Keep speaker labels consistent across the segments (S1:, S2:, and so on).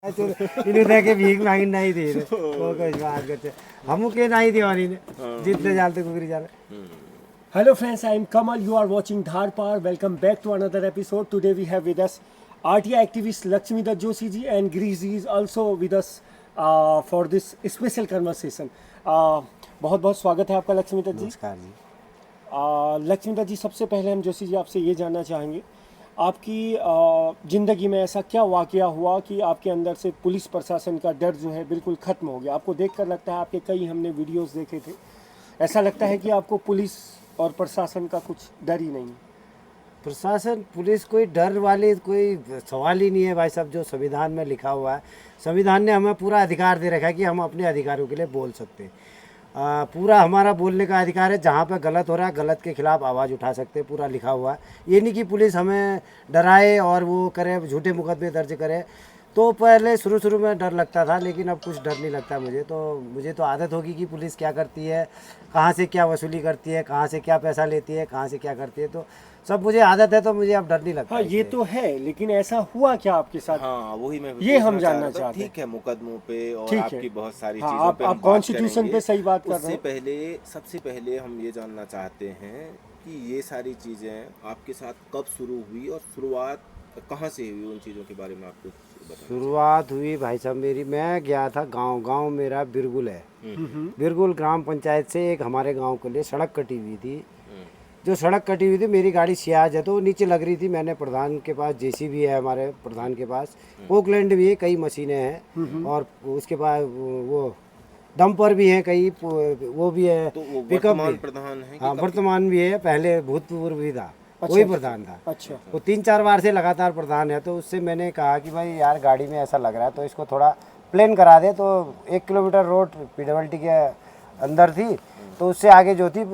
S1: इन्हें देखे भीख मांगी नहीं दे रहे वो कुछ बात करते हम के नहीं दीवानी ने जितने जालते कुकरी जाले.
S2: Hello friends, I am Kamal. You are watching Dharpar. Welcome back to another episode. Today we have with us RTI activist Lakshmita Joshi ji and Greece ji is also with us for this special conversation. बहुत बहुत स्वागत है आपका लक्ष्मीता जी.
S1: नमस्कार जी.
S2: लक्ष्मीता जी, सबसे पहले हम जोशी जी आपसे ये जानना चाहेंगे आपकी ज़िंदगी में ऐसा क्या वाक़या हुआ कि आपके अंदर से पुलिस प्रशासन का डर जो है बिल्कुल ख़त्म हो गया. आपको देखकर लगता है, आपके कई हमने वीडियोस देखे थे, ऐसा लगता है कि आपको पुलिस और प्रशासन का कुछ डर ही नहीं.
S1: प्रशासन पुलिस कोई डर वाली कोई सवाल ही नहीं है भाई साहब. जो संविधान में लिखा हुआ है, संविधान ने हमें पूरा अधिकार दे रखा है कि हम अपने अधिकारों के लिए बोल सकते हैं. पूरा हमारा बोलने का अधिकार है. जहाँ पे गलत हो रहा है, गलत के खिलाफ आवाज़ उठा सकते हैं, पूरा लिखा हुआ है. ये नहीं कि पुलिस हमें डराए और वो करे, झूठे मुकदमे दर्ज करे. तो पहले शुरू में डर लगता था, लेकिन अब कुछ डर नहीं लगता मुझे तो आदत होगी कि पुलिस क्या करती है, कहाँ से क्या वसूली करती है, कहाँ से क्या पैसा लेती है, कहाँ से क्या करती है. तो सब मुझे आदत है, तो मुझे अब डर नहीं लगता.
S2: हाँ, ये तो है, लेकिन ऐसा हुआ क्या आपके साथ?
S3: हाँ, वही मैं
S2: ये हम जानना चाहते हैं.
S3: ठीक है, मुकदमों पे और
S2: ठीक
S3: आपकी
S2: है.
S3: बहुत सारी
S2: हाँ,
S3: चीजों पे
S2: आप कॉन्स्टिट्यूशन पे सही बात कर रहे हैं.
S3: सबसे पहले हम ये जानना चाहते हैं कि ये सारी चीजें आपके साथ कब शुरू हुई और शुरुआत कहाँ से हुई, उन चीज़ों के बारे में आपको बताएं.
S1: शुरुआत हुई भाई साहब मेरी, मैं गया था गांव मेरा बिरगुल है. बिरगुल ग्राम पंचायत से एक हमारे गांव के लिए सड़क कटी हुई थी. जो सड़क कटी हुई थी, मेरी गाड़ी सियाज है तो वो नीचे लग रही थी. मैंने प्रधान के पास, जेसीबी है हमारे प्रधान के पास, पोकलैंड भी है, कई मशीनें हैं, और उसके पास वो डंपर भी हैं कई, वो भी है,
S3: तो
S1: पिकअप भी.
S3: प्रधान है.
S1: हाँ, वर्तमान भी है, पहले भूतपूर्व भी था. वही प्रधान था.
S2: अच्छा.
S1: वो 3-4 बार से लगातार प्रधान है. तो उससे मैंने कहा कि भाई यार गाड़ी में ऐसा लग रहा है तो इसको थोड़ा प्लेन करा दे. तो 1 किलोमीटर रोड पीडब्ल्यूडी के अंदर थी, तो उससे आगे जो थी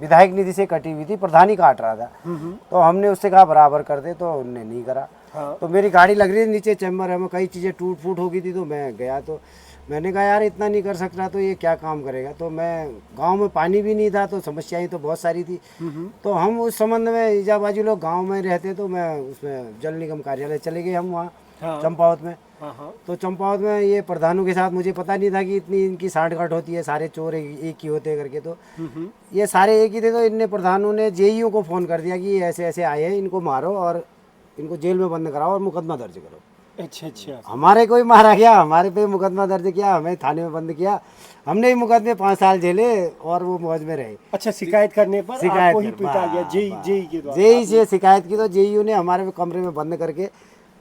S1: विधायक निधि से कटी हुई थी, प्रधान ही काट रहा था. तो हमने उससे कहा बराबर कर दे, तो उनने नहीं करा.
S2: हाँ.
S1: तो मेरी गाड़ी लग रही थी नीचे चैम्बर है, में कई चीज़ें टूट फूट हो गई थी. तो मैं गया, तो मैंने कहा यार इतना नहीं कर सकता तो ये क्या काम करेगा. तो मैं गांव में पानी भी नहीं था, तो समस्याएं तो बहुत सारी थी. तो हम उस संबंध में इजाबाजी लोग गांव में रहते, तो मैं उसमें जल निगम कार्यालय चले गए हम वहाँ.
S2: हाँ.
S1: चंपावत में.
S2: हाँ.
S1: तो चंपावत में ये प्रधानों के साथ मुझे पता नहीं था कि इतनी इनकी साठगांठ होती है, सारे चोर एक ही होते करके. तो ये सारे एक ही थे. तो इनने प्रधानों ने जेईओ को फ़ोन कर दिया कि ऐसे ऐसे आए हैं, इनको मारो और इनको जेल में बंद कराओ और मुकदमा दर्ज करो.
S2: अच्छा.
S1: हमारे कोई मारा गया, हमारे पे मुकदमा दर्ज किया, हमें थाने में बंद किया. हमने ही मुकदमे 5 साल झेले और वो मौज में रहे.
S2: अच्छा, शिकायत करने पर आपको ही पीटा गया जेई के द्वारा?
S1: जेई से शिकायत की तो जेईयू ने हमारे कमरे में बंद करके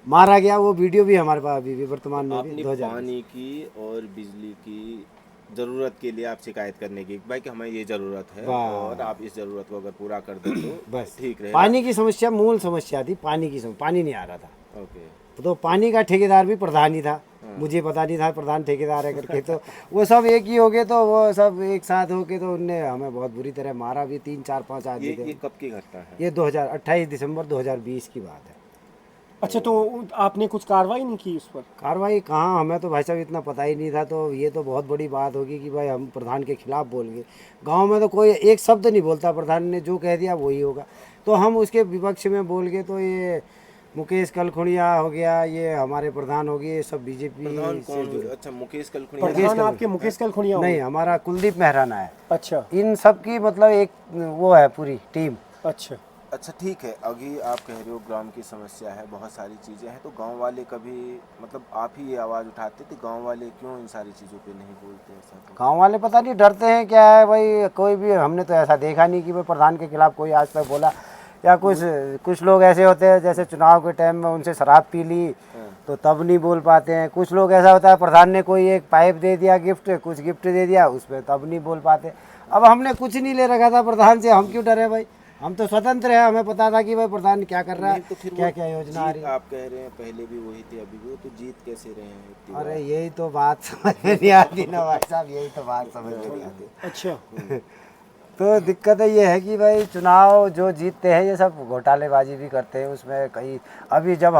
S1: मारा गया. वो वीडियो भी हमारे पास अभी भी वर्तमान में भी.
S3: पानी की और बिजली की ज़रूरत के लिए आप शिकायत करने की, भाई कि हमें ये ज़रूरत है और आप इस ज़रूरत को अगर पूरा कर दें तो
S1: बस
S3: ठीक रहेगा.
S1: पानी की समस्या मूल समस्या थी. पानी की समस्या, पानी नहीं आ रहा था.
S3: ओके.
S1: तो पानी का ठेकेदार भी प्रधान ही था. मुझे पता नहीं था प्रधान ठेकेदार है करके. तो वो सब एक ही हो गए, तो वो सब एक साथ हो गए. तो उनने हमें बहुत बुरी तरह मारा भी. 3-4-5 आदमी थे.
S3: ये कब की घटना है?
S1: ये 28 दिसंबर 2020 की बात है.
S2: अच्छा, तो आपने कुछ कार्रवाई नहीं की उस पर?
S1: कार्रवाई कहाँ, हमें तो भाई साहब इतना पता ही नहीं था. तो ये तो बहुत बड़ी बात होगी कि भाई हम प्रधान के खिलाफ बोल गए. गांव में तो कोई एक शब्द नहीं बोलता, प्रधान ने जो कह दिया वही होगा. तो हम उसके विपक्ष में बोल गए. तो ये मुकेश कलखुड़िया हो गया, ये हमारे प्रधान हो गए, सब बीजेपी से.
S3: अच्छा, मुकेश कलखुड़िया
S2: प्रधान आपके मुकेश कलखुड़िया?
S1: नहीं, हमारा कुलदीप मेहराना है.
S2: अच्छा.
S1: इन सब की मतलब एक वो है पूरी टीम.
S2: अच्छा.
S3: ठीक है. अभी आप कह रहे हो ग्राम की समस्या है, बहुत सारी चीज़ें हैं, तो गांव वाले कभी मतलब आप ही ये आवाज़ उठाते थे, गांव वाले क्यों इन सारी चीज़ों पे नहीं बोलते? ऐसा तो
S1: गाँव वाले पता नहीं डरते हैं क्या है भाई. कोई भी, हमने तो ऐसा देखा नहीं कि भाई प्रधान के खिलाफ कोई आज तक बोला. या कुछ लोग ऐसे होते हैं जैसे चुनाव के टाइम में उनसे शराब पी ली तो तब नहीं बोल पाते हैं. कुछ लोग ऐसा होता है प्रधान ने कोई एक पाइप दे दिया गिफ्ट, कुछ गिफ्ट दे दिया, उस पर तब नहीं बोल पाते. अब हमने कुछ नहीं ले रखा था प्रधान से, हम क्यों डरे भाई. हम तो स्वतंत्र है, हमें पता था कि भाई प्रधान क्या कर रहा है,
S3: तो
S1: क्या क्या योजना आ रही है.
S3: आप कह रहे हैं पहले भी वही थे अभी भी, तो जीत कैसे रहे हैं इतनी
S1: अरे यही तो बात समझ में नहीं आती ना भाई साहब, यही तो बात समझ में नहीं आती.
S2: अच्छा.
S1: तो दिक्कत ये है कि भाई चुनाव जो जीतते हैं ये सब घोटालेबाजी भी करते हैं उसमें. कई अभी जब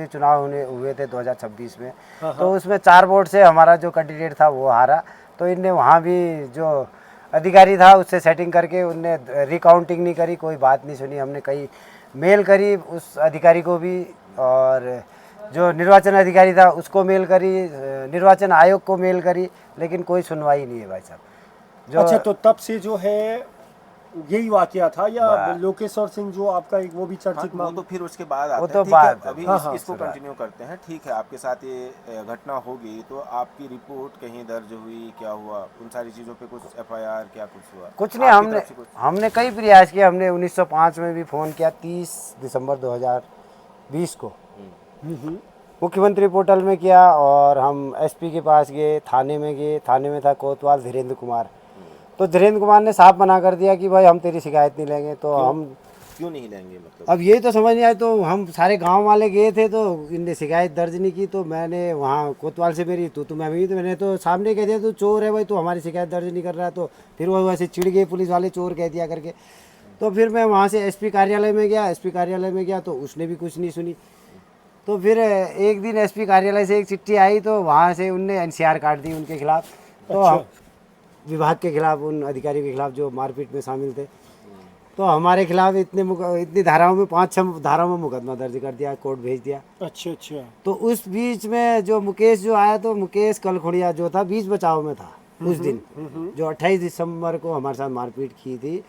S1: ये चुनाव हुए थे 2026 में, तो उसमें 4 वोट से हमारा जो कैंडिडेट था वो हारा. तो इनने वहाँ भी जो अधिकारी था उससे सेटिंग करके उनने रिकाउंटिंग नहीं करी, कोई बात नहीं सुनी. हमने कई मेल करी उस अधिकारी को भी, और जो निर्वाचन अधिकारी था उसको मेल करी, निर्वाचन आयोग को मेल करी, लेकिन कोई सुनवाई नहीं है भाई साहब। जो
S2: अच्छा, तो तब से जो है यही वाकया था, या
S1: बा-
S2: लोकेश्वर सिंह जो आपका एक वो भी
S3: हाँ,
S2: चर्चित
S3: वो
S2: मामला?
S3: तो फिर उसके बाद आता
S1: वो
S3: है।
S1: तो
S3: ठीक
S1: बाद
S3: है, अभी
S2: हाँ, हाँ,
S3: इसको कंटिन्यू करते हैं। ठीक है, आपके साथ ये घटना होगी तो आपकी रिपोर्ट कहीं दर्ज हुई, क्या हुआ उन सारी चीज़ों पे? कुछ एफआईआर क्या कुछ हुआ?
S1: कुछ नहीं,
S3: आपकी
S1: हमने
S3: तरफ से कुछ?
S1: हमने कई प्रयास किए। हमने 1905 में भी फ़ोन किया, 30 दिसंबर 2020 को
S2: हम्म।
S1: मुख्यमंत्री पोर्टल में किया, और हम एसपी के पास गए, थाने में गए। थाने में था कोतवाल धीरेन्द्र कुमार, तो धीरेन्द्र कुमार ने साफ मना कर दिया कि भाई हम तेरी शिकायत नहीं लेंगे। तो हम
S3: क्यों नहीं लेंगे मतलब?
S1: अब यही तो समझ नहीं आया। तो हम सारे गांव वाले गए थे, तो इनने शिकायत दर्ज नहीं की। तो मैंने वहाँ कोतवाल से मेरी तो मैं भी, तो मैंने तो सामने कह दिया तू चोर है भाई, तू हमारी शिकायत दर्ज नहीं कर रहा है। तो फिर वो वैसे चिढ़ गए पुलिस वाले, चोर कह दिया करके। तो फिर मैं वहाँ से एसपी कार्यालय में गया। एसपी कार्यालय में गया तो उसने भी कुछ नहीं सुनी। तो फिर एक दिन एसपी कार्यालय से एक चिट्ठी आई, तो वहाँ से उनने एनसीआर काट दी उनके खिलाफ। तो
S2: अच्छा।
S1: हम विभाग के खिलाफ, उन अधिकारियों के खिलाफ जो मारपीट में शामिल थे, तो हमारे खिलाफ इतनी धाराओं में 5-6 धाराओं में मुकदमा दर्ज कर दिया, कोर्ट भेज दिया।
S2: अच्छा अच्छा।
S1: तो उस बीच में जो मुकेश जो आया, तो मुकेश कलखुड़िया जो था बीच बचाव में था उस दिन, जो 28 दिसंबर को हमारे साथ मारपीट की थी।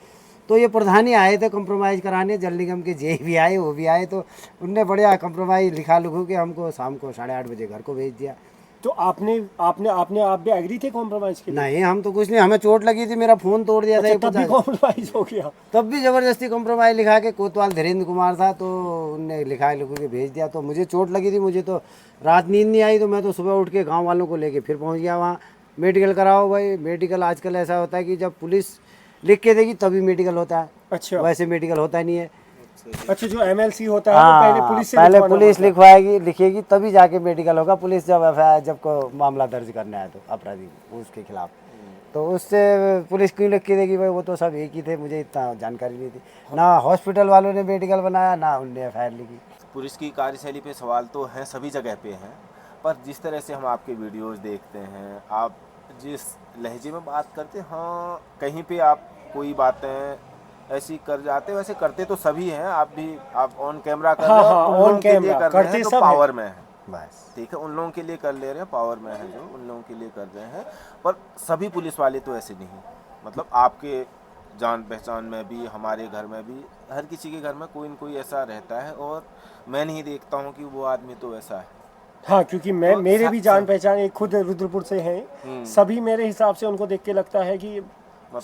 S1: तो ये प्रधान ही आए थे कंप्रोमाइज़ कराने, जल निगम के जे भी आए, वो भी आए। तो उनने बढ़िया कंप्रोमाइज़ लिखा लिखू के हमको शाम को 8:30 बजे घर को भेज दिया।
S2: तो आपने आपने आपने आप भी एग्री थे कॉम्प्रोमाइज के लिए?
S1: नहीं, हम तो कुछ नहीं, हमें चोट लगी थी, मेरा फ़ोन तोड़ दिया था।
S2: अच्छा,
S1: एक
S2: तब भी
S1: 50
S2: कॉम्प्रोमाइज हो गया?
S1: तब भी ज़बरदस्ती कंप्रोमाइज़ लिखा के, कोतवाल धीरेन्द्र कुमार था तो उनने लिखा लिखू के भेज दिया। तो मुझे चोट लगी थी, मुझे तो रात नींद नहीं आई। तो मैं तो सुबह उठ के गांव वालों को लेके फिर पहुंच गया वहाँ। मेडिकल कराओ भाई, मेडिकल आजकल ऐसा होता है कि जब पुलिस लिख के देगी तभी मेडिकल होता है,
S2: अच्छा
S1: वैसे मेडिकल होता नहीं है।
S2: अच्छा, जो एमएलसी होता है वो पहले पुलिस से
S1: पहले
S2: लिखवाना
S1: पुलिस
S2: होता है।
S1: लिखवाएगी, लिखेगी, तभी जाके मेडिकल होगा। पुलिस जब एफआईआर, जब को मामला दर्ज करना है तो अपराधी उसके खिलाफ, तो उससे पुलिस क्यों लिख के देगी भाई? वो तो सब एक ही थे, मुझे इतना जानकारी नहीं थी। ना हॉस्पिटल वालों ने मेडिकल बनाया, ना उनने एफआईआर लिखी।
S3: पुलिस की कार्यशैली पे सवाल तो हैं, सभी जगह पे हैं, पर जिस तरह से हम आपके वीडियोस देखते हैं, आप जिस लहजे में बात करते हैं, हाँ कहीं पे आप कोई बातें ऐसी कर जाते हैं, वैसे करते तो सभी हैं, आप भी, आप ऑन कैमरा कर रहे
S2: हाँ
S3: हो,
S2: हाँ,
S3: उन
S2: ऑन
S3: लोगों के लिए
S2: कैमरा
S3: कर रहे
S2: करते
S3: हैं जो
S2: सब
S3: पावर
S2: हैं।
S3: में है।
S1: बस
S3: ठीक है, उन लोगों के लिए कर ले रहे हैं, पावर में है जो, उन लोगों के लिए कर रहे हैं। पर सभी पुलिस वाले तो ऐसे नहीं, मतलब आपके जान पहचान में भी, हमारे घर में भी, हर किसी के घर में कोई न कोई ऐसा रहता है, और मैं नहीं देखता हूँ कि वो आदमी तो ऐसा है।
S2: हाँ, क्योंकि मैं
S3: तो
S2: मेरे भी जान
S3: सब-
S2: पहचान एक खुद रुद्रपुर से हैं, सभी मेरे हिसाब से उनको देख के लगता है कि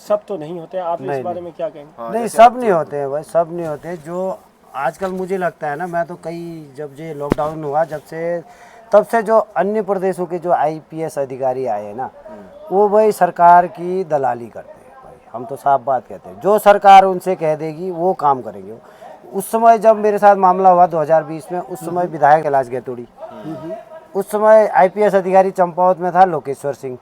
S2: सब तो नहीं होते। आप इस
S1: नहीं,
S2: बारे
S1: नहीं।
S2: में क्या कहेंगे?
S3: हाँ,
S1: नहीं,
S3: जैसे
S1: सब
S3: आप
S1: नहीं होते हैं भाई, सब नहीं होते। जो आजकल मुझे लगता है ना, मैं तो कई, जब ये लॉकडाउन हुआ जब से, तब से जो अन्य प्रदेशों के जो आईपीएस अधिकारी आए हैं ना, वो भाई सरकार की दलाली करते हैं भाई। हम तो साफ बात कहते हैं, जो सरकार उनसे कह देगी वो काम करेंगे। उस समय जब मेरे साथ मामला हुआ 2020 में, उस समय विधायक कैलाश गैतोड़ी, उस समय आईपीएस अधिकारी चंपावत में था लोकेश्वर सिंह।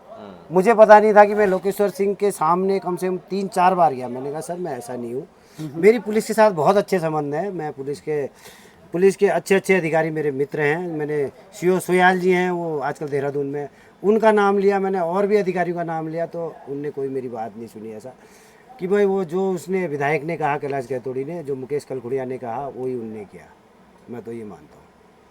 S1: मुझे पता नहीं था कि मैं लोकेश्वर सिंह के सामने कम से कम 3-4 बार गया। मैंने कहा सर मैं ऐसा नहीं हूँ, मेरी पुलिस के साथ बहुत अच्छे संबंध हैं, मैं पुलिस के अच्छे अच्छे अधिकारी मेरे मित्र हैं। मैंने सीओ सोयाल जी हैं, वो आजकल देहरादून में, उनका नाम लिया मैंने, और भी अधिकारियों का नाम लिया, तो उनने कोई मेरी बात नहीं सुनी। ऐसा कि भाई वो जो उसने विधायक ने कहा, कैलाश गैतोड़ी ने, जो मुकेश कलखुड़िया ने कहा, वही उनने किया। मैं तो ये मानता हूँ।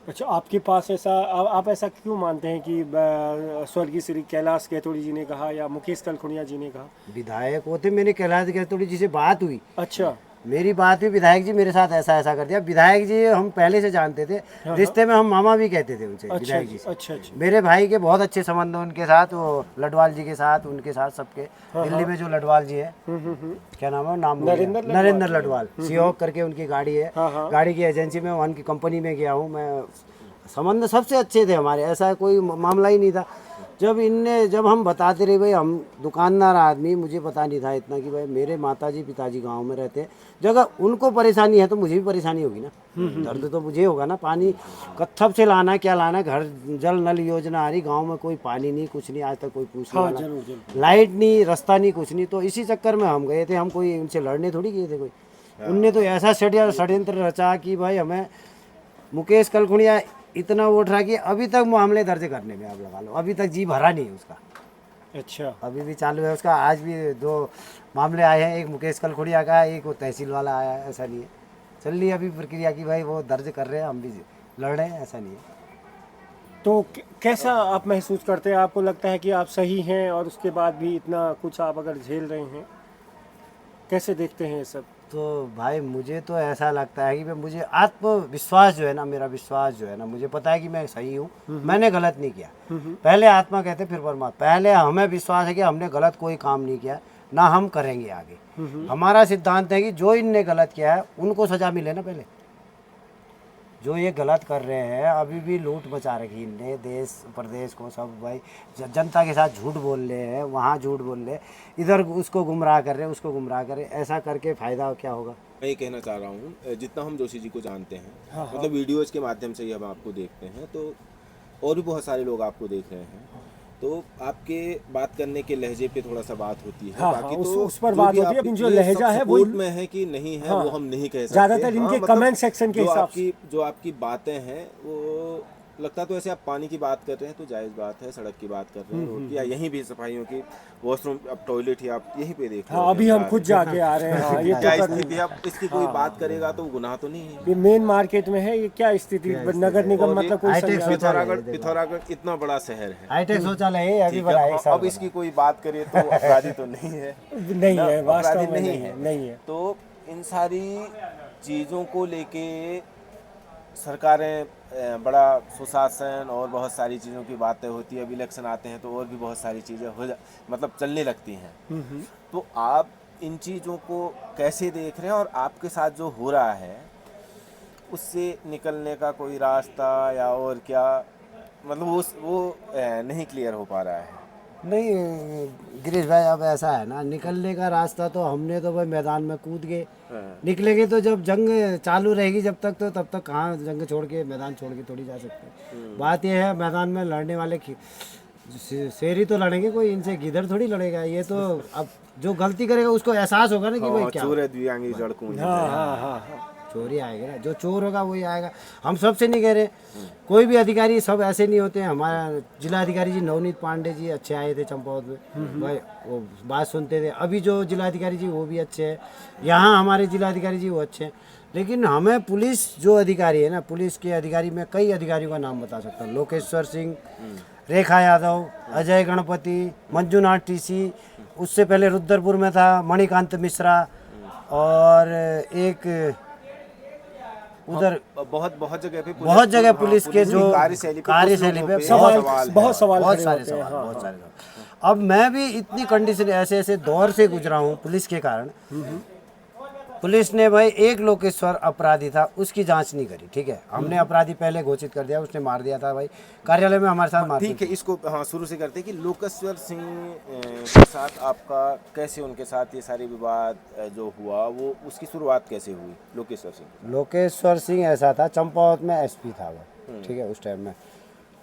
S2: अच्छा, आपके पास ऐसा, आप ऐसा क्यों मानते हैं कि स्वर्गीय श्री कैलाश गैतोड़ी जी ने कहा या मुकेश कलखुड़िया जी ने कहा?
S1: विधायक होते, मैंने कैलाश गैतोड़ी जी से बात हुई,
S2: अच्छा
S1: मेरी बात हुई, विधायक जी मेरे साथ ऐसा ऐसा कर दिया। विधायक जी हम पहले से जानते थे, रिश्ते में हम मामा भी कहते थे उनसे,
S2: अच्छा
S1: विधायक जी से।
S2: अच्छा अच्छा।
S1: मेरे भाई के बहुत अच्छे संबंध हैं उनके साथ, वो लडवाल जी के साथ, उनके साथ सबके। दिल्ली में जो लडवाल जी है, क्या नाम है, नाम भूल गया। नरेंद्र लडवाल, सीहोक करके उनकी गाड़ी है, गाड़ी की एजेंसी में, उनकी कंपनी में गया हूँ मैं। संबंध सबसे अच्छे थे हमारे, ऐसा कोई मामला ही नहीं था। जब हम बताते रहे भाई, हम दुकानदार आदमी, मुझे पता नहीं था इतना कि भाई मेरे माताजी पिताजी गांव में रहते हैं। जो अगर उनको परेशानी है तो मुझे भी परेशानी होगी ना, दर्द तो मुझे होगा ना। पानी कत्थब से लाना, क्या लाना, घर जल नल योजना आ रही, गांव में कोई पानी नहीं, कुछ नहीं, आज तक कोई पूछने वाला,
S2: जरूर जरूर।
S1: लाइट नहीं, रास्ता नहीं, कुछ नहीं। तो इसी चक्कर में हम गए थे, हम कोई उनसे लड़ने थोड़ी गए थे कोई। उनने तो ऐसा षड्यंत्र रचा कि भाई हमें मुकेश कलखुड़िया इतना वोट रहा कि अभी तक मामले दर्ज करने में, आप लगा लो, अभी तक जी भरा नहीं है उसका,
S2: अच्छा
S1: अभी भी चालू है उसका। आज भी 2 मामले आए हैं, एक मुकेश कलखुड़िया का है, एक वो तहसील वाला आया है। ऐसा नहीं है, चल रही है अभी प्रक्रिया की भाई, वो दर्ज कर रहे हैं, हम भी लड़ रहे हैं, ऐसा नहीं है।
S2: तो कैसा आप महसूस करते हैं? आपको लगता है कि आप सही हैं और उसके बाद भी इतना कुछ आप अगर झेल रहे हैं, कैसे देखते हैं ये सब?
S1: तो भाई मुझे तो ऐसा लगता है कि मैं मुझे आत्मविश्वास जो है ना, मेरा विश्वास जो है ना, मुझे पता है कि मैं सही हूँ, मैंने गलत नहीं किया। पहले आत्मा कहते फिर परमात्मा। पहले हमें विश्वास है कि हमने गलत कोई काम नहीं किया, ना हम करेंगे आगे। हमारा सिद्धांत है कि जो इनने गलत किया है उनको सजा मिले ना। पहले जो ये गलत कर रहे हैं, अभी भी लूट मचा रखी इनने देश प्रदेश को सब भाई। जनता के साथ झूठ बोल रहे हैं, वहाँ झूठ बोल रहे हैं, इधर उसको गुमराह कर रहे हैं, उसको गुमराह कर रहे हैं। ऐसा करके फ़ायदा क्या होगा?
S3: मैं ये कहना चाह रहा हूँ, जितना हम जोशी जी को जानते हैं, मतलब वीडियोज़ के माध्यम से ही हम आपको देखते हैं, तो और भी बहुत सारे लोग आपको देख रहे हैं, तो आपके बात करने के लहजे पे थोड़ा सा बात होती है। बाकी तो
S2: उस पर बात होती है। अपनी जो लहजा है वो
S3: सपोर्ट में है कि नहीं है, वो हम नहीं कह सकते।
S2: ज़्यादातर इनके कमेंट सेक्शन के हिसाब से
S3: जो आपकी बातें हैं, वो लगता तो ऐसे आप पानी की बात कर रहे हैं तो जायज़ बात है, सड़क की बात कर रहे हैं, रोड की, या यहीं भी सफाइयों की, वॉशरूम, अब टॉयलेट ही आप यहीं पे देख रहे हैं।
S2: अभी हम खुद जाके आ रहे हैं। हाँ, ये
S3: क्या
S2: तो
S3: स्थिति है? अब इसकी कोई बात करेगा तो गुनाह तो नहीं है।
S2: ये मेन मार्केट में है। ये क्या स्थिति? नगर निगम मतलब कोई
S1: हाईटेक
S3: पिथौरागढ़ इतना बड़ा शहर है,
S1: हाईटेक शौचालय है अभी
S3: ठीक
S1: बड़ा
S3: है,
S1: एक साल
S3: अब इसकी कोई बात करे तो अपराधी तो नहीं है,
S2: नहीं है, वास्तव
S3: अपराधी
S2: में
S3: नहीं है। तो इन सारी चीज़ों को लेके सरकारें बड़ा सुशासन और बहुत सारी चीज़ों की बातें होती है। अब इलेक्शन आते हैं तो और भी बहुत सारी चीज़ें मतलब चलने लगती हैं। तो आप इन चीज़ों को कैसे देख रहे हैं, और आपके साथ जो हो रहा है उससे निकलने का कोई रास्ता या और क्या, मतलब वो नहीं क्लियर हो पा रहा है?
S1: नहीं गिरीश भाई, अब ऐसा है ना, निकलने का रास्ता तो हमने तो भाई मैदान में कूद के निकलेंगे। तो जब जंग चालू रहेगी जब तक, तो तब तक कहाँ जंग छोड़ के, मैदान छोड़ के थोड़ी जा सकते। बात यह है, मैदान में लड़ने वाले शेर ही तो लड़ेंगे, कोई इनसे गिदड़ थोड़ी लड़ेगा। ये तो अब जो गलती करेगा उसको एहसास होगा ना कि भाई क्या चोरी आएगा ना, जो चोर होगा वही आएगा। हम सबसे नहीं कह रहे, कोई भी अधिकारी सब ऐसे नहीं होते हैं। हमारा जिला अधिकारी जी नवनीत पांडे जी अच्छे आए थे चंपावत में, भाई वो बात सुनते थे। अभी जो जिला अधिकारी जी वो भी अच्छे हैं, यहाँ हमारे जिला अधिकारी जी वो अच्छे हैं। लेकिन हमें पुलिस जो अधिकारी है ना, पुलिस के अधिकारी में कई अधिकारियों का नाम बता सकता हूँ। लोकेश्वर सिंह, रेखा यादव, अजय गणपति, मंजूनाथ टीसी, उससे पहले रुद्रपुर में था मणिकांत मिश्रा, और एक उधर
S3: बहुत
S1: जगह पुलिस के जो कार्यशैली पे बहुत सारे सवाल। अब मैं भी इतनी कंडीशन ऐसे दौर से गुजरा हूँ पुलिस के कारण। पुलिस ने भाई एक लोकेश्वर अपराधी था, उसकी जांच नहीं करी। ठीक है, हमने अपराधी पहले घोषित कर दिया, उसने मार दिया था भाई, कार्यालय में हमारे साथ मार।
S3: ठीक है, इसको शुरू से करते हैं कि लोकेश्वर सिंह के साथ आपका कैसे, उनके साथ ये सारे विवाद जो हुआ, वो उसकी शुरुआत कैसे हुई? लोकेश्वर सिंह
S1: ऐसा था, चंपावत में एसपी था वो, ठीक है, उस टाइम में।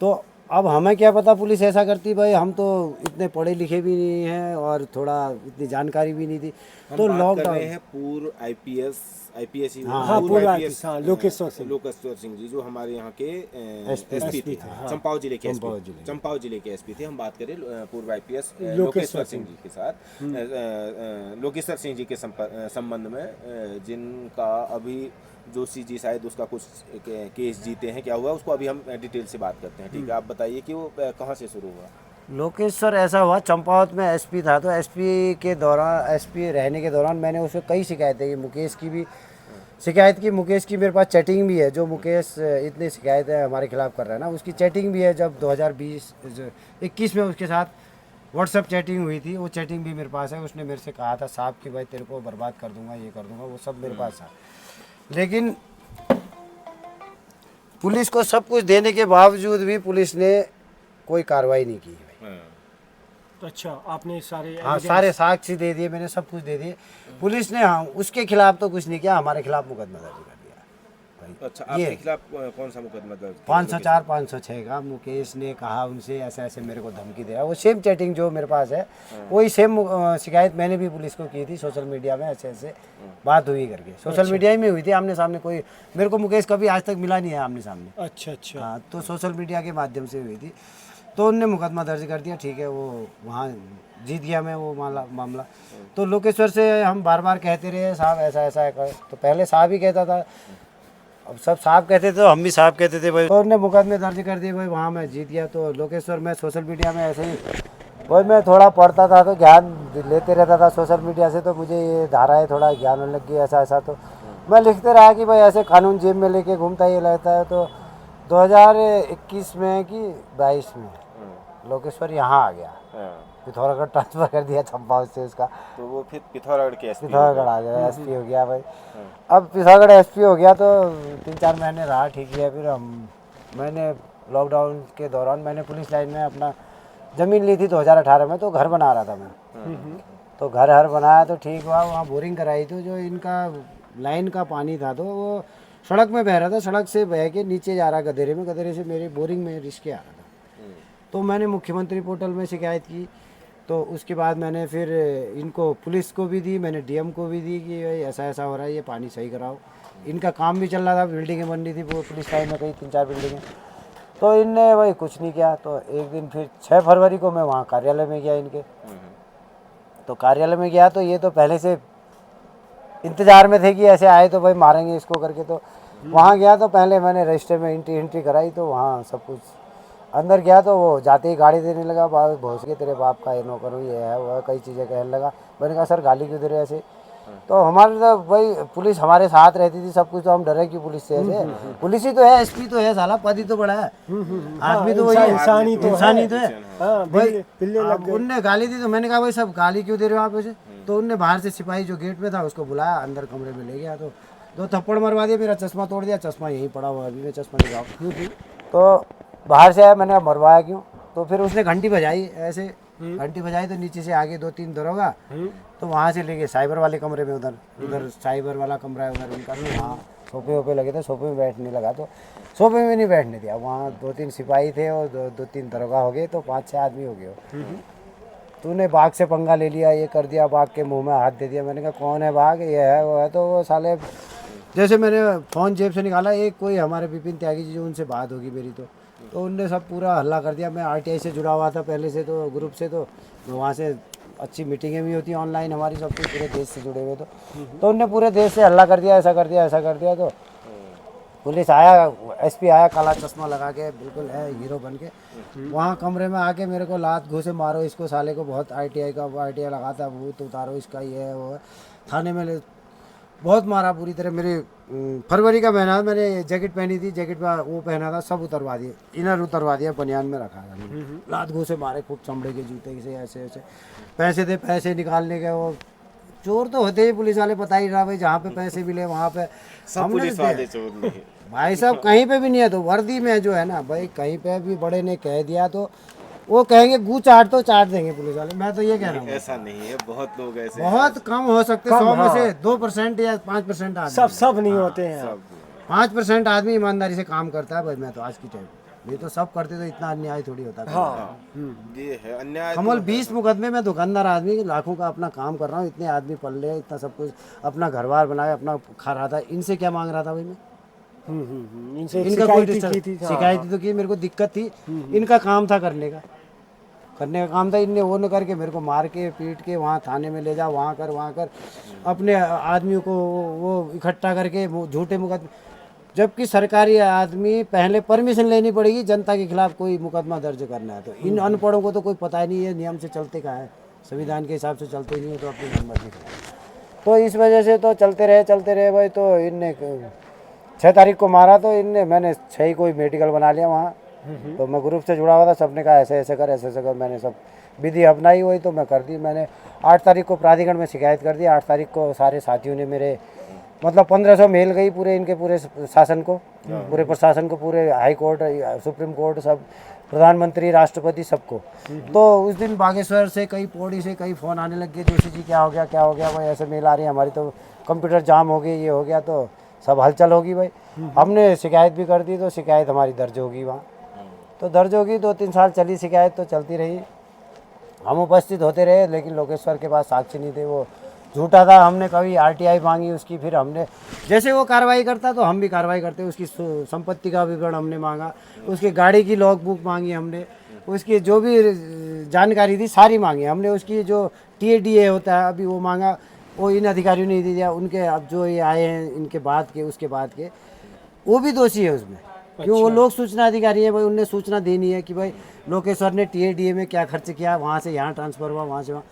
S1: तो अब हमें क्या पता पुलिस ऐसा करती भाई, हम तो इतने पढ़े लिखे भी नहीं हैं और थोड़ा इतनी जानकारी भी नहीं थी। तो लॉकडाउन
S3: पूर्व आईपीएस
S2: लोकेश्वर
S3: सिंह जी जो हमारे यहाँ के एसपी थे, चंपावत जिले के एसपी थे। हम बात करें पूर्व आईपीएस लोकेश्वर सिंह जी के साथ, लोकेश्वर सिंह जी के संबंध में, जिनका अभी जोशी जी शायद उसका कुछ केस जीते हैं, क्या हुआ उसको अभी हम डिटेल से बात करते हैं। ठीक है, आप बताइए कि वो कहाँ से शुरू हुआ?
S1: लोकेश्वर ऐसा हुआ, चंपावत में एसपी था, तो एसपी के दौरान, एसपी रहने के दौरान मैंने उसे कई शिकायतें की। मुकेश की भी शिकायत की, मुकेश की मेरे पास चैटिंग भी है। जो मुकेश इतनी शिकायतें हमारे खिलाफ कर रहा है ना, उसकी चैटिंग भी है। जब 2020-21 में उसके साथ व्हाट्सएप चैटिंग हुई थी, वो चैटिंग भी मेरे पास है। उसने मेरे से कहा था साहब कि भाई तेरे को बर्बाद कर दूंगा, ये कर दूंगा, वो सब मेरे पास था। लेकिन पुलिस को सब कुछ देने के बावजूद भी पुलिस ने कोई कार्रवाई नहीं की।
S2: अच्छा, आपने
S1: सारे साक्ष्य दे दिए, मैंने सब कुछ दे दिए। पुलिस ने उसके खिलाफ तो कुछ नहीं किया, हमारे खिलाफ मुकदमा दर्ज कर दिया।
S3: अच्छा, आपके खिलाफ कौन सा मुकदमा दर्ज?
S1: 504 506 का। मुकेश ने कहा उनसे ऐसे ऐसे मेरे को धमकी दे रहा है। वो सेम चैटिंग जो मेरे पास है, वही सेम शिकायत मैंने भी पुलिस को की थी। सोशल मीडिया में ऐसे ऐसे बात हुई करके, सोशल मीडिया ही में हुई थी, आमने सामने कोई मेरे को मुकेश कभी आज तक मिला नहीं है आमने सामने।
S2: अच्छा।
S1: हाँ, तो सोशल मीडिया के माध्यम से हुई थी, तो उनने मुकदमा दर्ज कर दिया। ठीक है, वो वहाँ जीत गया मैं वो मामला। तो लोकेश्वर से हम बार बार कहते रहे साहब ऐसा ऐसा है, तो पहले साहब ही कहता था, अब सब साहब कहते थे तो हम भी साहब कहते थे भाई, तो उन्होंने मुकदमे दर्ज कर दिए भाई, वहाँ मैं जीत गया। तो लोकेश्वर में सोशल मीडिया में ऐसे ही भाई मैं थोड़ा पढ़ता था तो ज्ञान लेते रहता था सोशल मीडिया से, तो मुझे ये धाराएं थोड़ा ज्ञान होने लग गई ऐसा ऐसा। तो मैं लिखते रहा कि भाई ऐसे कानून जेब में लेके घूमता ये लगता है। तो 2021 में कि 22 में लोकेश्वर यहाँ आ गया, पिथौरागढ़ ट्रांसफ़र कर दिया चंपा से उसका,
S3: तो वो फिर पिथौरागढ़ के एसपी
S1: पिथौरागढ़ आ गया, एसपी हो गया भाई। अब पिथौरागढ़ एसपी हो गया तो 3-4 महीने रहा, ठीक है। फिर मैंने लॉकडाउन के दौरान मैंने पुलिस लाइन में अपना ज़मीन ली थी 2018 में, तो घर बना रहा था मैं। तो घर बनाया तो ठीक हुआ, वहाँ बोरिंग कराई तो जो इनका लाइन का पानी था तो वो सड़क में बह रहा था, सड़क से बह के नीचे जा रहा गधेरे में, गधेरे से मेरी बोरिंग में रिश्के आ रहा था। तो मैंने मुख्यमंत्री पोर्टल में शिकायत की। तो उसके बाद मैंने फिर इनको पुलिस को भी दी, मैंने डीएम को भी दी कि भाई ऐसा ऐसा हो रहा है, ये पानी सही कराओ। इनका काम भी चल रहा था, बिल्डिंगें बन रही थी वो पुलिस लाइन में, कई 3-4 बिल्डिंगें। तो इनने भाई कुछ नहीं किया। तो एक दिन फिर 6 फरवरी को मैं वहाँ कार्यालय में गया इनके। तो कार्यालय में गया तो ये तो पहले से इंतज़ार में थे कि ऐसे आए तो भाई मारेंगे इसको करके। तो वहाँ गया तो पहले मैंने रजिस्टर में एंट्री कराई। तो वहाँ सब कुछ अंदर गया तो वो जाते ही गाड़ी देने लगा, भोस के तेरे बाप का ये नौकर ये है वो है, कई चीज़ें कहने लगा। मैंने कहा सर गाली क्यों दे रहे ऐसे। तो हमारे तो भाई पुलिस हमारे साथ रहती थी सब कुछ, तो हम डरे क्यों पुलिस से ऐसे। पुलिस ही तो है, एसपी तो है, साला पद ही तो बड़ा है, आदमी तो वही
S2: इंसान ही तो
S1: है भाई। अब उनने गाली दी तो मैंने कहा भाई सब गाली क्यों दे रहे हो आप ऐसे। तो उनने बाहर से सिपाही जो गेट पे था उसको बुलाया, अंदर कमरे में ले गया। तो 2 थप्पड़ मरवा दिया, मेरा चश्मा तोड़ दिया, चश्मा यहीं पड़ा हुआ अभी, मैं चश्मा लगाओ। तो बाहर से आया, मैंने कहा मरवाया क्यों। तो फिर उसने घंटी बजाई, ऐसे घंटी बजाई तो नीचे से आगे 2-3 दरोगा, तो वहाँ से लेके साइबर वाले कमरे में, उधर साइबर वाला कमरा है उधर उनका, वहाँ सोफे वोफे लगे थे, सोफे में बैठने लगा। तो सोफे में नहीं बैठने दिया, वहाँ 2-3 सिपाही थे और 2-3 दरोगा हो गए, तो 5-6 आदमी हो गए। तूने बाघ से पंगा ले लिया, ये कर दिया, बाघ के मुंह में हाथ दे दिया। मैंने कहा कौन है बाघ, ये है वो है। तो वो साले जैसे मैंने फ़ोन जेब से निकाला, एक कोई हमारे विपिन त्यागी जी जो उनसे बात होगी मेरी, तो उनने सब पूरा हल्ला कर दिया। मैं आरटीआई से जुड़ा हुआ था पहले से, तो ग्रुप से, तो वहाँ से अच्छी मीटिंगें भी होती हैं ऑनलाइन हमारी, सब कुछ पूरे देश से जुड़े हुए। तो उनने पूरे देश से हल्ला कर दिया, ऐसा कर दिया ऐसा कर दिया। तो पुलिस आया, एसपी आया काला चश्मा लगा के, बिल्कुल है हीरो बन के, वहाँ कमरे में आके मेरे को लात घूसे, मारो इसको साले को, बहुत आरटीआई लगाता है, भूत उतारो इसका, ये है वो है। थाने में बहुत मारा पूरी तरह। मेरे फरवरी का महीना, मैंने जैकेट पहनी थी, जैकेट में वो पहना था, सब उतरवा दिए, इनर उतरवा दिया, बनियान में रखा था। लात घूसे मारे खूब, चमड़े के जूते से ऐसे ऐसे। पैसे थे, पैसे निकालने के, वो चोर तो होते ही पुलिस वाले, पता ही रहा भाई, जहाँ पे पैसे मिले वहाँ पे
S3: सब पुलिस वाले चोर नहीं
S1: भाई साहब। कहीं पे भी नहीं है तो वर्दी में जो है ना भाई, कहीं पे भी बड़े ने कह दिया तो वो कहेंगे गू चाट, तो चाट देंगे पुलिस वाले। मैं तो ये कह रहा हूँ
S3: ऐसा नहीं है, बहुत लोग ऐसे
S1: बहुत कम हो सकते, 100 में से 2% या 5% आदमी,
S2: सब नहीं होते हैं।
S1: 5% आदमी ईमानदारी से काम करता है भाई। मैं तो आज की टाइम ये तो सब करते तो इतना अन्याय थोड़ी होता था।
S3: ये है अन्याय।
S1: कमल 20 मुकदमे में दुकानदार आदमी लाखों का अपना काम कर रहा हूँ, इतने आदमी पल रहे, इतना सब कुछ अपना घर बार बनाया, अपना खा रहा था। इनसे क्या मांग रहा था भाई मैं,
S2: इनसे
S1: इनका कोई शिकायत तो की, मेरे को दिक्कत थी, इनका काम था करने का काम था। इनने वो न करके मेरे को मार के पीट के वहाँ थाने में ले जा, वहाँ कर अपने आदमियों को वो इकट्ठा करके झूठे मुकदमे, जबकि सरकारी आदमी पहले परमिशन लेनी पड़ेगी जनता के खिलाफ कोई मुकदमा दर्ज करना है। तो इन अनपढ़ों को तो कोई पता ही नहीं है नियम से चलते का है, संविधान के हिसाब से चलते नहीं है, तो अपनी नंबर नहीं कराए। तो इस वजह से तो चलते रहे भाई। तो इनने 6 तारीख को मारा, तो इनने मैंने 6 को ही मेडिकल बना लिया वहाँ। तो मैं ग्रुप से जुड़ा हुआ था, सबने कहा ऐसे ऐसे कर, ऐसे ऐसे कर। मैंने सब विधि अपनाई हुई तो मैं कर दी। मैंने 8 तारीख को प्राधिकरण में शिकायत कर दी। 8 तारीख को सारे साथियों ने मेरे मतलब 1500 मेल गई पूरे इनके पूरे शासन को, पूरे प्रशासन को, पूरे हाई कोर्ट, सुप्रीम कोर्ट, सब प्रधानमंत्री, राष्ट्रपति, सबको। तो उस दिन बागेश्वर से कई पौड़ी से कई फ़ोन आने लग गए, जोशी जी क्या हो गया भाई, ऐसे मेल आ रही है हमारी, तो कंप्यूटर जाम हो गई, ये हो गया, तो सब हलचल होगी भाई। हमने शिकायत भी कर दी, तो शिकायत हमारी दर्ज होगी वहाँ। तो दर्ज होगी, 2-3 साल चली शिकायत, तो चलती रही। हम उपस्थित होते रहे, लेकिन लोकेश्वर के पास साक्षी नहीं थे, वो झूठा था। हमने कभी आरटीआई मांगी उसकी, फिर हमने जैसे वो कार्रवाई करता तो हम भी कार्रवाई करते। उसकी संपत्ति का विवरण हमने मांगा, उसकी गाड़ी की लॉग बुक मांगी हमने, उसकी जो भी जानकारी थी सारी मांगी हमने। उसकी जो TADA होता है अभी वो मांगा, वो इन अधिकारियों ने दे दिया। उनके अब जो ये आए हैं इनके बाद के, उसके बाद के वो भी दोषी है उसमें, क्यों वो लोग सूचना अधिकारी है भाई, उनने सूचना देनी है कि भाई लोकेश्वर ने TADA में क्या खर्च किया, वहाँ से यहाँ ट्रांसफ़र हुआ, वहाँ से वहाँ।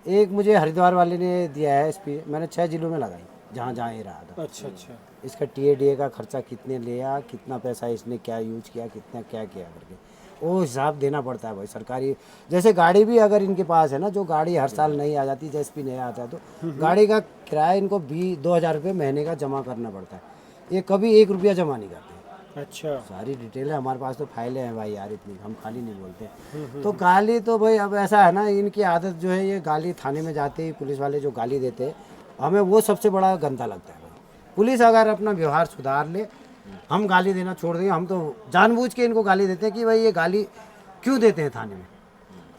S1: एक मुझे हरिद्वार वाले ने दिया है SP, मैंने 6 जिलों में लगाई जहाँ जहाँ ये रहा था।
S2: अच्छा अच्छा।
S1: इसका TADA का खर्चा कितने लिया, कितना पैसा इसने क्या यूज किया, कितना क्या किया करके वो हिसाब देना पड़ता है भाई सरकारी। जैसे गाड़ी भी अगर इनके पास है ना, जो गाड़ी हर साल नहीं आ जाती, JSP नहीं आता तो गाड़ी का किराया इनको 2,000 रुपये महीने का जमा करना पड़ता है। ये कभी 1 रुपया जमा नहीं करते।
S2: अच्छा।
S1: सारी डिटेल है हमारे पास, तो फाइलें हैं भाई यार, इतनी हम खाली नहीं बोलते। तो गाली तो भाई अब ऐसा है ना, इनकी आदत जो है, ये गाली थाने में जाते ही पुलिस वाले जो गाली देते हैं, हमें वो सबसे बड़ा गंदा लगता है भाई। पुलिस अगर अपना व्यवहार सुधार ले, हम गाली देना छोड़ देंगे। हम तो जानबूझ के इनको गाली देते हैं कि भाई ये गाली क्यों देते हैं थाने में,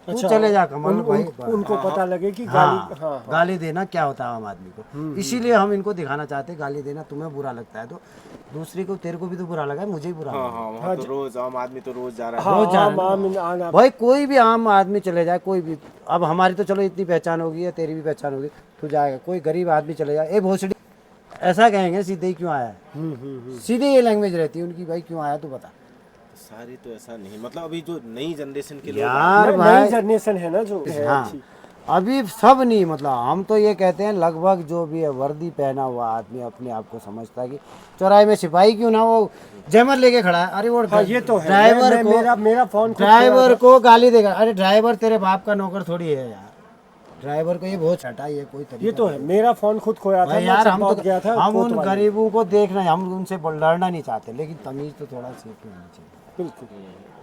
S1: तू चले जा कमल भाई।
S2: उनको पता लगे कि
S1: हाँ,
S2: गाली, हाँ,
S1: गाली देना क्या होता है आम आदमी को। इसीलिए हम इनको दिखाना चाहते हैं, गाली देना तुम्हें बुरा लगता है तो दूसरी को, तेरे को भी तो बुरा लगा है, मुझे ही बुरा लगा।
S3: हाँ, वहाँ तो रोज आम आदमी तो रोज जा रहा है।
S1: रोज जा
S2: हाँ,
S1: रहा है भाई, कोई भी आम आदमी चले जाए, कोई भी। अब हमारी तो चलो इतनी पहचान होगी है, तेरी भी पहचान होगी, तू जाएगा, कोई गरीब आदमी चले जाए, ए भोसड़ी, ऐसा कहेंगे सीधे ही क्यों आया है, सीधे ये लैंग्वेज रहती है उनकी, भाई क्यों आया तू बता।
S3: सारी तो ऐसा नहीं, मतलब अभी जो नई जनरेशन के लोग
S1: यार
S2: नई
S1: भाई,
S2: जनरेशन है ना जो है
S1: हाँ
S2: अच्छी।
S1: अभी सब नहीं, मतलब हम तो ये कहते हैं लगभग जो भी है वर्दी पहना हुआ आदमी अपने आप को समझता है कि चौराहे में सिपाही क्यों ना, वो जैमर लेके खड़ा है। अरे वो
S2: हाँ, ये तो है।
S1: ड्राइवर को,
S2: मेरा फोन
S1: ड्राइवर को गाली देगा। अरे ड्राइवर तेरे बाप का नौकर थोड़ी है यार, ड्राइवर को ये बहुत छटा, ये कोई तरीका।
S2: ये तो है। मेरा फोन खुद खोया था
S1: भाई यार, हम
S2: चंपावत गया था,
S1: तो हम उन
S2: कोतवाली।
S1: गरीबों को देखना, हम उनसे लड़ना नहीं चाहते, लेकिन तमीज तो थोड़ा सीखनी होनी चाहिए।
S2: बिल्कुल।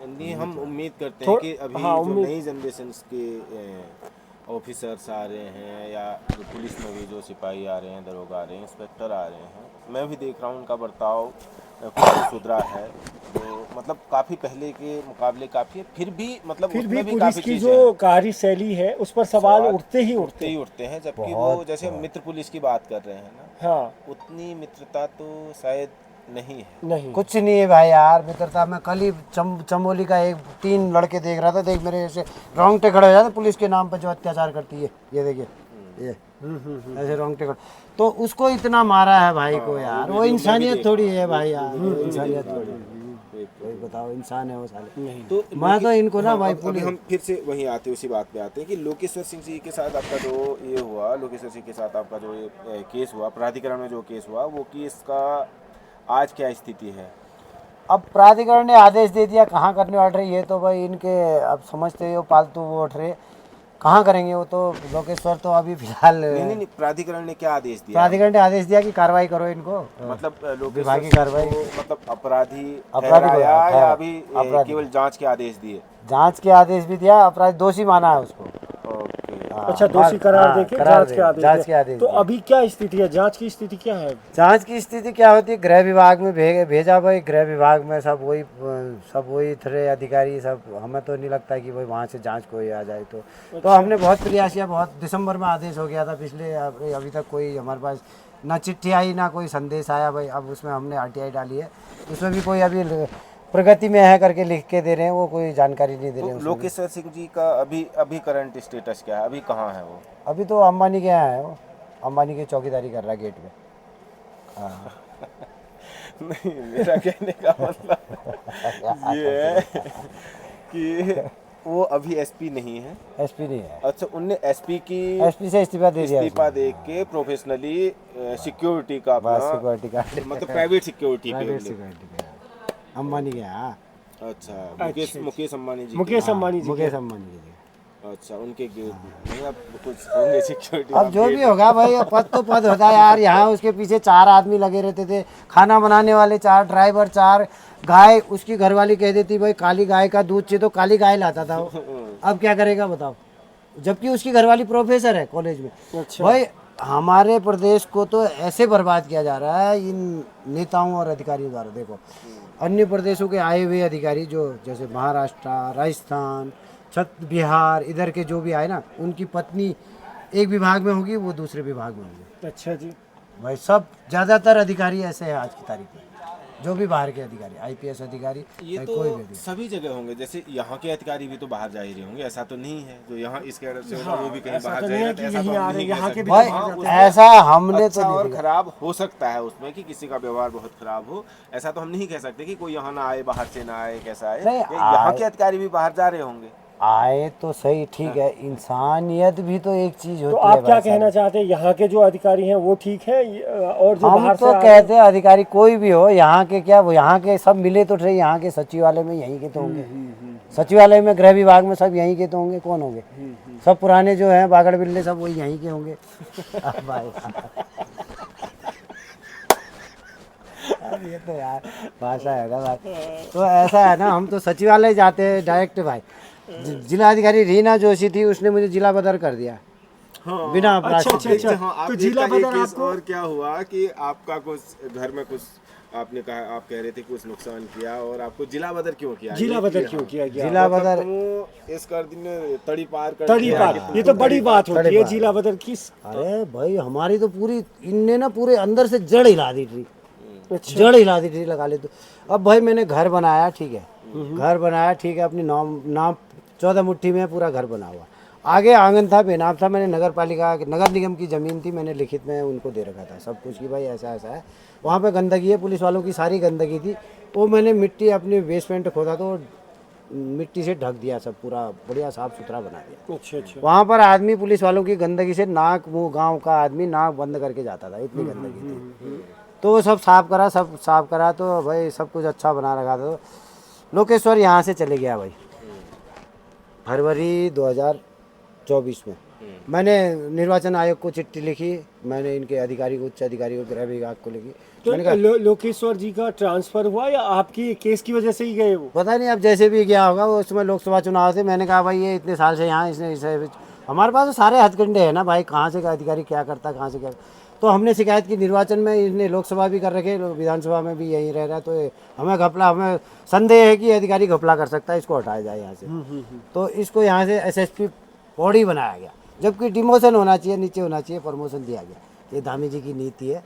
S3: नहीं, हम उम्मीद करते हैं कि अभी
S2: हाँ,
S3: जो नई जनरेशन के ऑफिसर्स आ रहे हैं, या जो पुलिस में भी जो सिपाही आ रहे हैं, दरोगा आ रहे हैं, इंस्पेक्टर आ रहे हैं, मैं भी देख रहा हूँ उनका बर्ताव काफ़ी सुधरा है। तो मतलब काफ़ी पहले के मुकाबले काफ़ी है, फिर भी मतलब
S2: फिर भी
S3: उसमें भी
S2: पुलिस
S3: काफ़ी
S2: की
S3: चीज़ें
S2: जो
S3: हैं।
S2: कार्यशैली है उस पर सवाल उठते ही
S3: उठते
S2: उठते
S3: ही उठते हैं, जबकि वो जैसे मित्र पुलिस की बात कर रहे हैं ना,
S2: हाँ,
S3: उतनी मित्रता तो शायद नहीं है।
S2: नहीं
S1: कुछ नहीं है भाई यार मित्रता में। कल ही चमोली का 3 लड़के देख रहा था, देख मेरे ऐसे रोंगटे खड़े हो जाते पुलिस के नाम पर जो अत्याचार करती है, ये देखिए ये ऐसे रोंगटे खड़े, तो उसको इतना मारा है भाई को यार। वो इंसानियत थोड़ी है भाई यार, वो इंसानियत थोड़ी है। कोई बताओ इंसान है वो साले।
S2: नहीं।
S3: तो
S1: मैं तो इनको ना भाई
S3: अभी हम फिर से वहीं आते, उसी बात पे आते हैं कि लोकेश्वर सिंह जी के साथ आपका जो ये हुआ, लोकेश्वर सिंह के साथ आपका जो ये केस हुआ, प्राधिकरण में जो केस हुआ, वो केस का आज क्या स्थिति है?
S1: अब प्राधिकरण ने आदेश दे दिया, कहाँ करने वाले रहे ये तो भाई इनके, अब समझते हो पालतू वो उठ रहे, कहाँ करेंगे वो तो। लोकेश्वर तो अभी फिलहाल
S3: नहीं, प्राधिकरण ने क्या आदेश दिया?
S1: प्राधिकरण ने आदेश दिया कि कार्रवाई करो इनको,
S3: मतलब लोकेश्वर
S1: विभागीय
S3: सिंह
S1: कार्रवाई,
S3: को मतलब अपराधी
S1: अपराधी
S3: ठहराया
S1: को
S3: या अभी
S1: अपराधी।
S3: केवल जांच के आदेश दिए?
S1: जांच के आदेश भी दिया, अपराधी दोषी माना है उसको।
S3: ओके।
S2: अच्छा, दोषी करार देके जांच के आदेश
S1: जांच के
S2: दिए।
S1: आदेश
S2: तो
S1: दिए।
S2: अभी क्या स्थिति है? जांच की स्थिति क्या है?
S1: जांच की स्थिति क्या होती है, गृह विभाग में भेजा भाई, गृह विभाग में सब वही थे अधिकारी सब। हमें तो नहीं लगता कि भाई वहाँ से जांच कोई आ जाए तो हमने बहुत प्रयास किया, बहुत दिसंबर में आदेश हो गया था पिछले, अभी तक कोई हमारे पास ना चिट्ठी आई ना कोई संदेश आया भाई। अब उसमें हमने RTI डाली है, उसमें भी कोई अभी प्रगति में है करके लिख के दे रहे हैं, वो कोई जानकारी नहीं दे रहे हैं।
S3: लोकेश्वर सिंह जी का अभी करंट स्टेटस क्या है? अभी कहाँ है वो?
S1: अभी तो अंबानी के यहाँ है, वो अंबानी की चौकीदारी कर रहा है गेट में। हाँ
S3: नहीं, मेरा कहने का मतलब ये है कि वो अभी SP नहीं है।
S1: SP नहीं है।
S3: अच्छा, उनने SP
S1: से इस्तीफा दे दिया,
S3: इस्तीफा दे के प्रोफेशनली सिक्योरिटी का अपना,
S1: सिक्योरिटी का
S3: मतलब प्राइवेट सिक्योरिटी पे
S1: प्राइवेट
S3: उन्हें-
S1: सिक्योरिटी का अंबानी के यहाँ।
S3: अच्छा, मुकेश अंबानी जी
S2: मुकेश अंबानी जी
S1: मुकेश अंबानी जी।
S3: अच्छा, उनके गेट नहीं, अब कुछ होंगे सिक्योरिटी।
S1: अब जो भी होगा भाई, अब पद तो पद होता है यार। यहाँ उसके पीछे 4 आदमी लगे रहते थे, खाना बनाने वाले 4, ड्राइवर 4, गाय उसकी घरवाली कह देती भाई काली गाय का दूध चाहिए तो काली गाय लाता था वो। अब क्या करेगा बताओ, जबकि उसकी घरवाली प्रोफेसर है कॉलेज में।
S2: अच्छा।
S1: भाई हमारे प्रदेश को तो ऐसे बर्बाद किया जा रहा है इन नेताओं और अधिकारियों द्वारा। देखो अन्य प्रदेशों के आए हुए अधिकारी जो जैसे महाराष्ट्र, राजस्थान, बिहार, इधर के जो भी आए ना, उनकी पत्नी एक विभाग में होगी, वो दूसरे विभाग में होगी।
S2: अच्छा जी।
S1: भाई सब ज़्यादातर अधिकारी ऐसे हैं आज की तारीख में। जो भी बाहर के अधिकारी, आईपीएस अधिकारी,
S3: ये
S1: चाहे
S3: तो
S1: कोई भी अधिकारी।
S3: सभी जगह होंगे, जैसे यहाँ के अधिकारी भी तो बाहर जा ही रहे होंगे, ऐसा तो नहीं है जो यहाँ इस कैडर से होगा वो भी कहीं
S2: ऐसा
S3: बाहर
S2: तो नहीं है
S3: जाएगा,
S2: कि
S3: ऐसा
S2: यहीं
S3: तो
S2: आ
S3: हम
S2: रहे
S3: नहीं
S2: हैं, यहाँ
S3: कह
S2: के भी
S3: सकते।
S1: भाई
S3: हाँ, उसमें
S1: ऐसा हमने
S3: अच्छा
S1: तो
S3: और
S1: नहीं देखा।
S3: खराब हो सकता है उसमें कि किसी का व्यवहार बहुत खराब हो, ऐसा तो हम नहीं कह सकते कि कोई यहाँ ना आए, बाहर से ना आए, कैसा आए।
S1: नहीं,
S3: यहाँ
S1: आए।
S3: के अधिकारी भी बाहर जा रहे होंगे।
S1: आए तो सही, ठीक है, इंसानियत भी तो एक चीज
S2: तो
S1: होती है
S2: आप क्या
S1: भाई साहब।
S2: कहना चाहते हैं, यहाँ के जो अधिकारी हैं वो ठीक है और जो
S1: हम
S2: बाहर
S1: तो
S2: से आ रहे हैं?
S1: कहते हैं अधिकारी कोई भी हो, यहाँ के क्या, वो यहाँ के सब मिले तो थे, यहाँ के सचिवालय में यहीं के तो होंगे, सचिवालय में गृह विभाग में सब यहीं के तो होंगे, कौन होंगे? सब पुराने जो हैं बागड़ बिल्ले सब वही यहीं के होंगे। भाई अब ये तो यार भाषा है ना भाई। तो ऐसा है ना, हम तो सचिवालय जाते हैं डायरेक्ट भाई। जिला अधिकारी रीना जोशी थी, उसने मुझे जिला बदर कर दिया
S3: हाँ,
S1: बिना अपराध
S2: अच्छा,
S1: के।
S2: अच्छा।
S3: हाँ, आप
S2: तो
S3: एक
S2: जिला
S3: का एक
S2: बदर
S3: केस
S2: आपको-
S3: और क्या हुआ कि आपका कुछ घर में कुछ, आपने कहा, आप कह रहे थे कुछ नुकसान किया और आपको जिला बदर क्यों किया?
S2: जिला
S3: ये
S2: बदर
S3: किया।
S2: क्यों किया गया?
S1: जिला
S3: मतलब
S1: बदर,
S3: तुम इस कर दिन तड़ी पार कर
S2: तड़ी
S3: दिया
S2: पार,
S3: कि
S2: ये
S3: तुम
S2: तो बड़ी बात होती
S1: तड़ी
S2: है।
S1: पार।
S2: जिला बदर किस?
S1: अरे भाई हमारी तो पूरी, इनने ना पूरे अंदर से जड़ हिला दी थी,
S2: अच्छा,
S1: जड़ हिला दी थी, लगा ले तो। अब भाई मैंने घर बनाया, ठीक है, घर बनाया, ठीक है, अपनी नाम नाम 14 मुट्ठी में पूरा घर बना हुआ। आगे आंगन था, बेनाम था, मैंने नगर पालिका, नगर निगम की ज़मीन थी, मैंने लिखित में उनको दे रखा था सब कुछ कि भाई ऐसा ऐसा है। वहाँ पे गंदगी है, पुलिस वालों की सारी गंदगी थी, वो मैंने मिट्टी अपनी बेसमेंट खोदा तो मिट्टी से ढक दिया, सब पूरा बढ़िया साफ़ सुथरा बना दिया।
S2: अच्छा, अच्छा।
S1: वहाँ पर आदमी पुलिस वालों की गंदगी से नाक, वो गांव का आदमी नाक बंद करके जाता था, इतनी गंदगी थी। तो वो सब साफ करा, सब साफ करा, तो भाई सब कुछ अच्छा बना रखा था। तो लोकेश्वर यहाँ से चले गया भाई फरवरी 2024 में। मैंने निर्वाचन आयोग को चिट्ठी लिखी, मैंने इनके अधिकारी को, उच्च अधिकारी को, गृह विभाग को लिखी।
S2: तो
S1: मैंने कहा
S2: लोकेश्वर जी का ट्रांसफर हुआ या आपकी केस की वजह से ही गए वो?
S1: पता नहीं अब जैसे भी गया होगा, वो उस समय लोकसभा चुनाव थे। मैंने कहा भाई ये इतने साल से यहाँ, इसने इसे, हमारे पास तो सारे हथकंडे हैं ना भाई, कहाँ से का अधिकारी क्या करता, कहाँ से क्या। तो हमने शिकायत की निर्वाचन में, इसने लोकसभा भी कर रखे, विधानसभा में भी यहीं रह रहा है, तो हमें घपला, हमें संदेह है कि अधिकारी घपला कर सकता है, इसको हटाया जाए यहाँ से। तो इसको यहाँ से एसएसपी पौड़ी बनाया गया, जबकि डिमोशन होना चाहिए, नीचे होना चाहिए, प्रमोशन दिया गया। ये धामी जी की नीति है,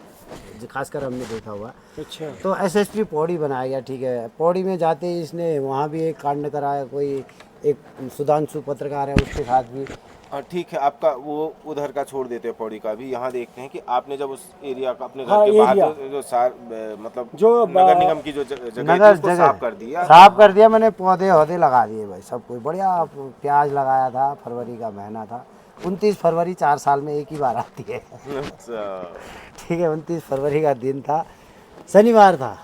S1: जो खासकर हमने देखा हुआ।
S2: अच्छा,
S1: तो एसएसपी पौड़ी बनाया गया, ठीक है। पौड़ी में जाते ही इसने वहाँ भी एक कांड कराया, कोई एक सुधांशु पत्रकार है, उसके साथ भी।
S3: हाँ ठीक है, आपका वो उधर का छोड़ देते हैं, पौड़ी का भी। यहाँ देखते हैं कि आपने जब उस एरिया का, अपने घर
S2: हाँ,
S3: के बाहर
S2: एरिया।
S3: जो मतलब
S2: जो
S3: नगर निगम की जो जगह थी,
S1: नगर
S3: उसको
S1: जगह
S3: साफ कर दिया।
S1: साफ कर दिया मैंने, पौधे वौधे लगा दिए भाई, सब कुछ बढ़िया। प्याज लगाया था, फरवरी का महीना था, 29 फरवरी 4 साल में एक ही बार आती है।
S3: अच्छा,
S1: ठीक है, 29 फरवरी का दिन था, शनिवार था।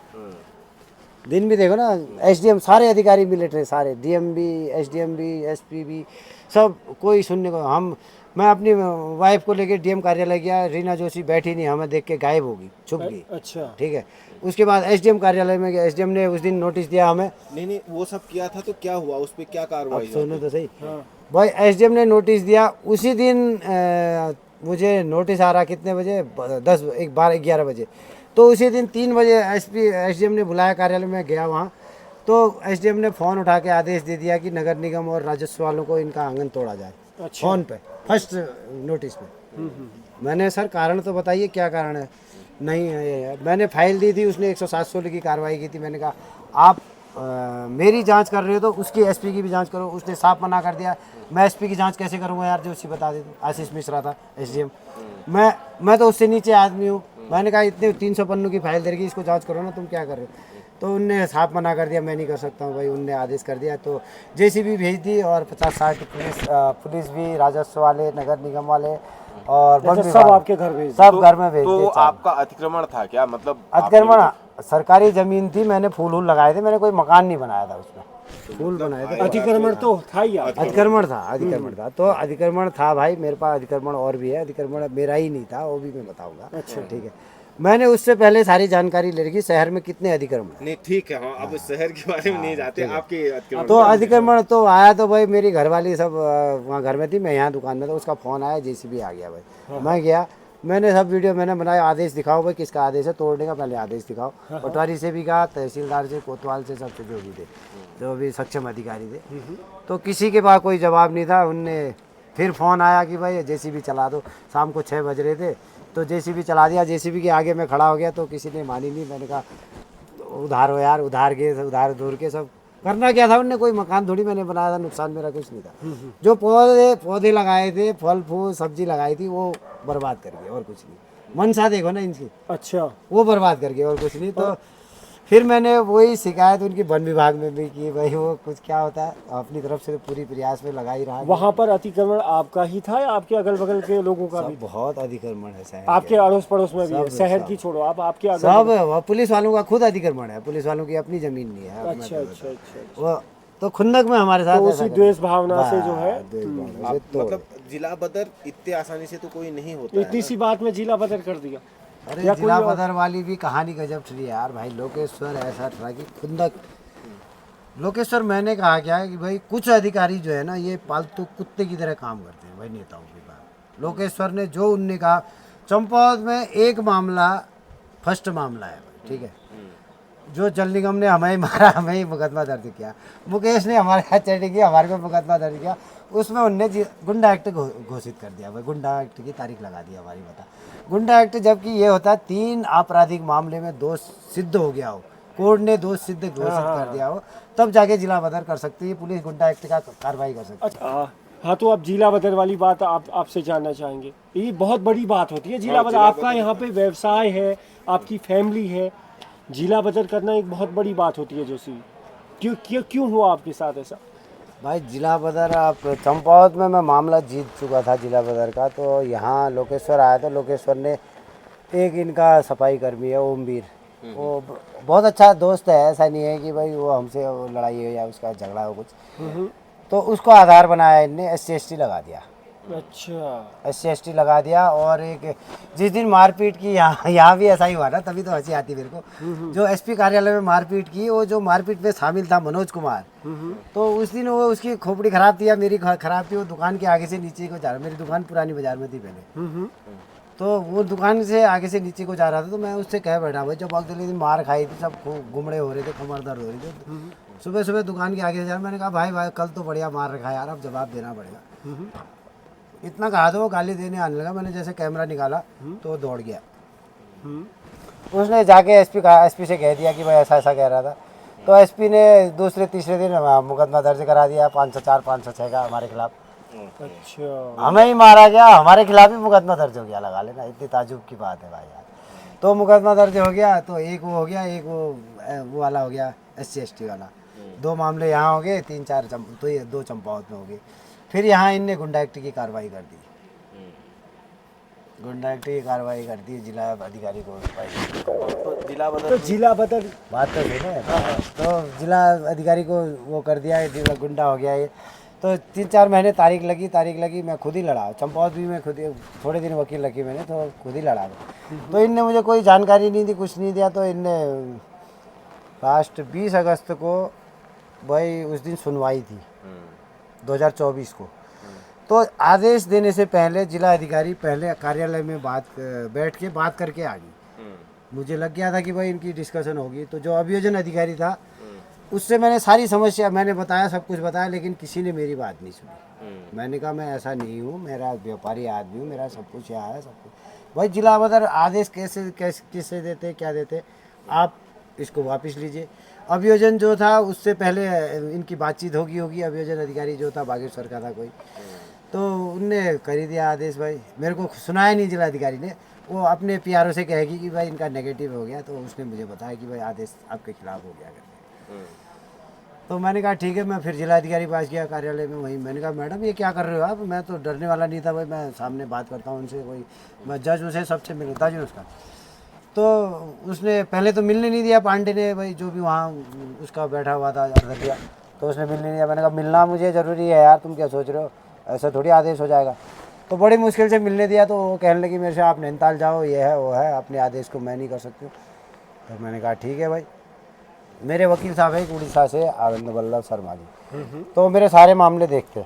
S1: दिन भी देखो ना, एसडीएम सारे अधिकारी मिले थे, सारे डीएम भी, एसडीएम भी, एसपी भी, सब कोई सुनने को। मैं अपनी वाइफ को लेके डीएम कार्यालय गया, रीना जोशी बैठी नहीं, हमें देख के गायब होगी, छुप गई।
S2: अच्छा।
S1: ठीक है, उसके बाद एसडीएम कार्यालय में गया, एसडीएम ने उस दिन नोटिस दिया हमें।
S3: नहीं वो सब किया था तो क्या हुआ, उस पर क्या कार्रवाई हुई?
S1: सुनो तो सही भाई, एसडीएम ने नोटिस दिया उसी दिन। मुझे नोटिस आ रहा कितने बजे, 10, 12, 11 बजे। तो उसी दिन 3 बजे एसडीएम ने बुलाया कार्यालय में, गया वहाँ। तो एसडीएम ने फ़ोन उठा के आदेश दे दिया कि नगर निगम और राजस्व वालों को इनका आंगन तोड़ा जाए।
S2: अच्छा।
S1: फ़ोन पे फर्स्ट नोटिस में। मैंने सर कारण तो बताइए क्या कारण है। नहीं है, मैंने फाइल दी थी, उसने 107 की कार्रवाई की थी। मैंने कहा आप मेरी जांच कर रहे हो तो उसकी एसपी की भी जांच करो। उसने साफ मना कर दिया। मैं एसपी की जांच कैसे करूंगा यार, जो उसी बता दे दो। आशीष मिश्रा था एसडीएम, मैं तो उससे नीचे आदमी हूँ। मैंने कहा इतने 300 पन्नों की फाइल दे रही, इसको जांच करो ना, तुम क्या कर रहे हो। तो उनने साफ मना कर दिया, मैं नहीं कर सकता हूँ भाई। उनने आदेश कर दिया तो जेसीबी भेज दी, और 50-60 पुलिस भी, राजस्व वाले, नगर निगम वाले और वन
S2: अच्छा,
S1: विभाग,
S2: सब आपके घर भेज
S1: सब घर में भेज
S3: तो
S1: दिए।
S3: आपका अतिक्रमण था क्या, मतलब
S1: अतिक्रमण सरकारी जमीन थी, मैंने फूल लगाए थे, मैंने कोई मकान नहीं बनाया था उसमें, फूल बनाए थे।
S2: अतिक्रमण तो था ही यार।
S1: अतिक्रमण था तो अतिक्रमण था भाई, मेरे पास अतिक्रमण और भी है। अतिक्रमण मेरा ही नहीं था, वो भी मैं बताऊंगा। अच्छा ठीक है, मैंने उससे पहले सारी जानकारी ले रखी, शहर में कितने अतिक्रमण है।
S3: नहीं ठीक है, हाँ अब शहर के बारे में नहीं जाते, आपके अतिक्रमण
S1: तो अतिक्रमण तो आया, तो भाई मेरी घरवाली सब वहाँ घर में थी, मैं यहाँ दुकान में था। उसका फ़ोन आया, जेसीबी आ गया भाई। मैं गया, मैंने सब वीडियो मैंने बनाया। आदेश दिखाओ भाई, किसका आदेश है तोड़ने का, पहले आदेश दिखाओ। पटवारी से भी कहा, तहसीलदार से, कोतवाल से, सबसे जो भी थे, जो भी सक्षम अधिकारी थे। तो किसी के पास कोई जवाब नहीं था। उनने फिर फ़ोन आया कि भाई जेसीबी चला दो। शाम को 6 बज रहे थे, तो जेसीबी चला दिया। जेसीबी के आगे मैं खड़ा हो गया, तो किसी ने मानी नहीं। मैंने कहा उधार हो यार, उधार के उधार दूर के सब करना क्या था उनने, कोई मकान थोड़ी मैंने बनाया था, नुकसान मेरा कुछ नहीं था। जो पौधे पौधे लगाए थे, फल फूल सब्जी लगाई थी, वो बर्बाद कर गए और कुछ नहीं। मनसा देखो ना इनकी,
S2: अच्छा,
S1: वो बर्बाद कर गए और कुछ नहीं। तो फिर मैंने वही शिकायत उनकी वन विभाग में भी की, भाई वो कुछ क्या होता है, अपनी तरफ से पूरी प्रयास में लगा ही रहा।
S2: वहाँ पर अतिक्रमण आपका ही था या आपके अगल बगल के लोगों का भी?
S1: सब बहुत अतिक्रमण है शहर
S2: आपके अड़ोस पड़ोस में भी है?
S1: सब-
S2: शहर
S1: सब।
S2: की छोड़ो, आप आपके अगल
S1: सब वो पुलिस वालों का खुद अतिक्रमण है, पुलिस वालों की अपनी जमीन नहीं है। अपना
S2: अच्छा
S1: तो
S2: अच्छा अच्छा।
S1: वो तो खुंदक में हमारे साथ
S2: तो
S1: ऐसा
S2: उसी
S1: कर-
S2: द्वेष भावना से जो है,
S1: द्वेष भावना से
S3: आप
S1: तोड़।
S3: मतलब जिला बदर इतने आसानी से तो कोई नहीं होता है
S2: इतनी
S3: ना।
S2: सी बात में जिला बदल कर दिया।
S1: अरे
S2: या
S1: जिला
S2: कोई और-
S1: बदर वाली भी कहानी गजब थी यार भाई। लोकेश्वर ऐसा था कि खुंदक लोकेश्वर, मैंने कहा क्या है कि भाई कुछ अधिकारी जो है ना, ये पालतू कुत्ते की तरह काम करते हैं भाई नेताओं के पास। लोकेश्वर ने जो उनने कहा, चंपावत में एक मामला फर्स्ट मामला है भाई, ठीक है, जो जल निगम ने हमें ही मारा, हमें ही मुकदमा दर्ज किया, मुकेश ने हमारे साथ चैटिंग की, हमारे को मुकदमा दर्ज किया, उसमें उनने गुंडा एक्ट घोषित कर दिया भाई, गुंडा एक्ट की तारीख लगा दी हमारी। बता, गुंडा एक्ट जबकि ये होता है 3 आपराधिक मामले में दोष सिद्ध हो गया हो, कोर्ट ने दोष सिद्ध घोषित कर दिया हो, तब जाके जिला बदर कर सकती है पुलिस, गुंडा एक्ट का कार्रवाई कर सकती है।
S2: अच्छा, हाँ, तो अब जिला बदल वाली बात आपसे जानना चाहेंगे। ये बहुत बड़ी बात होती है जिला बदल।
S3: जिला
S2: आपका यहाँ पे व्यवसाय है, आपकी फैमिली है, जिला बदल करना एक बहुत बड़ी बात होती है जोशी। क्यों क्यों क्यों हुआ आपके साथ ऐसा?
S1: भाई जिला बदर, आप चंपावत में मैं मामला जीत चुका था जिला बदर का, तो यहाँ लोकेश्वर आया था। लोकेश्वर ने एक इनका सफाई कर्मी है ओमवीर, वो बहुत अच्छा दोस्त है, ऐसा नहीं है कि भाई वो हमसे वो लड़ाई हो या उसका झगड़ा हो कुछ, तो उसको आधार बनाया इनने, SC ST लगा दिया।
S2: अच्छा,
S1: SC ST लगा दिया। और एक जिस दिन मारपीट की, यहाँ भी ऐसा ही हुआ ना, तभी तो हंसी आती मेरे को। जो SP कार्यालय में मारपीट की, वो जो मारपीट में शामिल था मनोज कुमार, तो उस दिन वो उसकी खोपड़ी खराब थी या मेरी खराब थी, वो दुकान के आगे से नीचे को जा रहा, मेरी दुकान पुरानी बाजार में थी पहले, तो वो दुकान से आगे से नीचे को जा रहा था, तो मैं उससे कह बैठा भाई, जब अगले दिन मार खाई थी, सब गुमड़े हो रहे थे, कमर दर्द हो रही थी, सुबह सुबह दुकान के आगे से जा रहा, मैंने कहा भाई कल तो बढ़िया मार रखा है यार, अब जवाब देना पड़ेगा। इतना कहा तो वो गाली देने आने लगा। मैंने जैसे कैमरा निकाला तो वो दौड़ गया। उसने जाके SP से कह दिया कि भाई ऐसा ऐसा कह रहा था, तो SP ने दूसरे तीसरे दिन मुकदमा दर्ज करा दिया 504 506 का हमारे खिलाफ।
S2: अच्छा,
S1: हमें ही मारा गया, हमारे खिलाफ ही मुकदमा दर्ज हो गया, लगा लेना, इतनी ताजुब की बात है भाई यार। तो मुकदमा दर्ज हो गया, तो एक वो हो गया, एक वो वाला हो गया SC ST वाला, 2 मामले यहाँ हो गए, 3 4 तो ये 2 चंपावत में हो गए। फिर यहाँ इनने गुंडा एक्ट की कार्रवाई कर दी, गुंडा एक्ट की कार्रवाई कर दी, जिला अधिकारी को
S3: तो जिला बदर
S2: तो जिला बदल,
S1: बात तो सुनो। तो जिला अधिकारी को वो कर दिया, जिला गुंडा हो गया ये। तो 3 4 महीने तारीख लगी, मैं खुद ही लड़ा चंपावत भी, मैं खुद ही थोड़े दिन वकील रखी मैंने, तो खुद ही लड़ा। तो इनने मुझे कोई जानकारी नहीं दी, कुछ नहीं दिया। तो इनने लास्ट 20 अगस्त को भाई, उस दिन सुनवाई थी 2024 को, तो आदेश देने से पहले जिला अधिकारी पहले कार्यालय में बैठ के बात करके आ गई। मुझे लग गया था कि भाई इनकी डिस्कशन होगी। तो जो अभियोजन अधिकारी था, उससे मैंने सारी समस्या मैंने बताया, सब कुछ बताया, लेकिन किसी ने मेरी बात नहीं सुनी। मैंने कहा मैं ऐसा नहीं हूँ, मेरा व्यापारी आदमी हूँ, मेरा सब कुछ यहाँ है, सब कुछ। भाई जिला बदर आदेश किससे देते, क्या देते, आप इसको वापस लीजिए। अभियोजन जो था, उससे पहले इनकी बातचीत होगी, अभियोजन अधिकारी जो था बागेश्वर का था कोई, तो उनने कर ही दिया आदेश। भाई मेरे को सुनाया नहीं जिला अधिकारी ने, वो अपने PRO से कहेगी कि भाई इनका नेगेटिव हो गया, तो उसने मुझे बताया कि भाई आदेश आपके खिलाफ हो गया करके। तो मैंने कहा ठीक है, मैं फिर जिला अधिकारी पास गया कार्यालय में, वहीं मैंने कहा मैडम ये क्या कर रहे हो आप? मैं तो डरने वाला नहीं था भाई, मैं सामने बात करता हूँ उनसे, कोई मैं जज उसे सबसे मिलता जी उसका। तो उसने पहले तो मिलने नहीं दिया, पांडे ने भाई जो भी वहाँ उसका बैठा हुआ था अध्यक्ष, तो उसने मिलने नहीं दिया। मैंने कहा मिलना मुझे ज़रूरी है यार, तुम क्या सोच रहे हो, ऐसा थोड़ी आदेश हो जाएगा। तो बड़ी मुश्किल से मिलने दिया, तो वो कहने लगी मेरे से आप नैनीताल जाओ, ये है वो है, अपने आदेश को मैं नहीं कर सकती हूँ। तो मैंने कहा ठीक है भाई। मेरे वकील साहब है उड़ीसा से, आनंद वल्लभ शर्मा जी, तो मेरे सारे मामले देखते।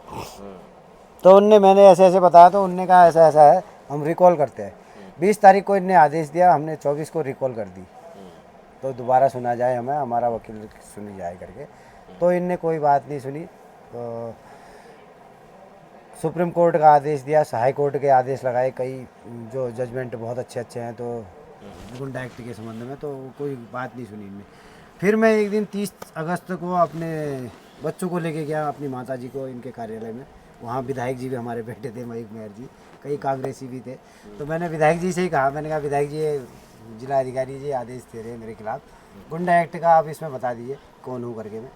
S1: तो उनने मैंने ऐसे ऐसे बताया, तो उनने कहा ऐसा ऐसा है, हम रिकॉल करते हैं। 20 तारीख को इनने आदेश दिया, हमने 24 को रिकॉल कर दी, तो दोबारा सुना जाए हमें, हमारा वकील सुनी जाए करके। तो इनने कोई बात नहीं सुनी, तो सुप्रीम कोर्ट का आदेश दिया, हाई कोर्ट के आदेश लगाए, कई जो जजमेंट बहुत अच्छे हैं, तो गुंडा एक्ट के संबंध में, तो कोई बात नहीं सुनी इनने। फिर मैं एक दिन 30 अगस्त को अपने बच्चों को लेके गया अपनी माता जी को इनके कार्यालय में। वहाँ विधायक जी भी हमारे बैठे थे, मयूख मेहर जी, कई कांग्रेसी भी थे। तो मैंने विधायक जी से ही कहा, मैंने कहा विधायक जी ये जिला अधिकारी जी आदेश दे रहे हैं मेरे खिलाफ, गुंडा एक्ट का आप इसमें बता दीजिए कौन हूँ करके मैं।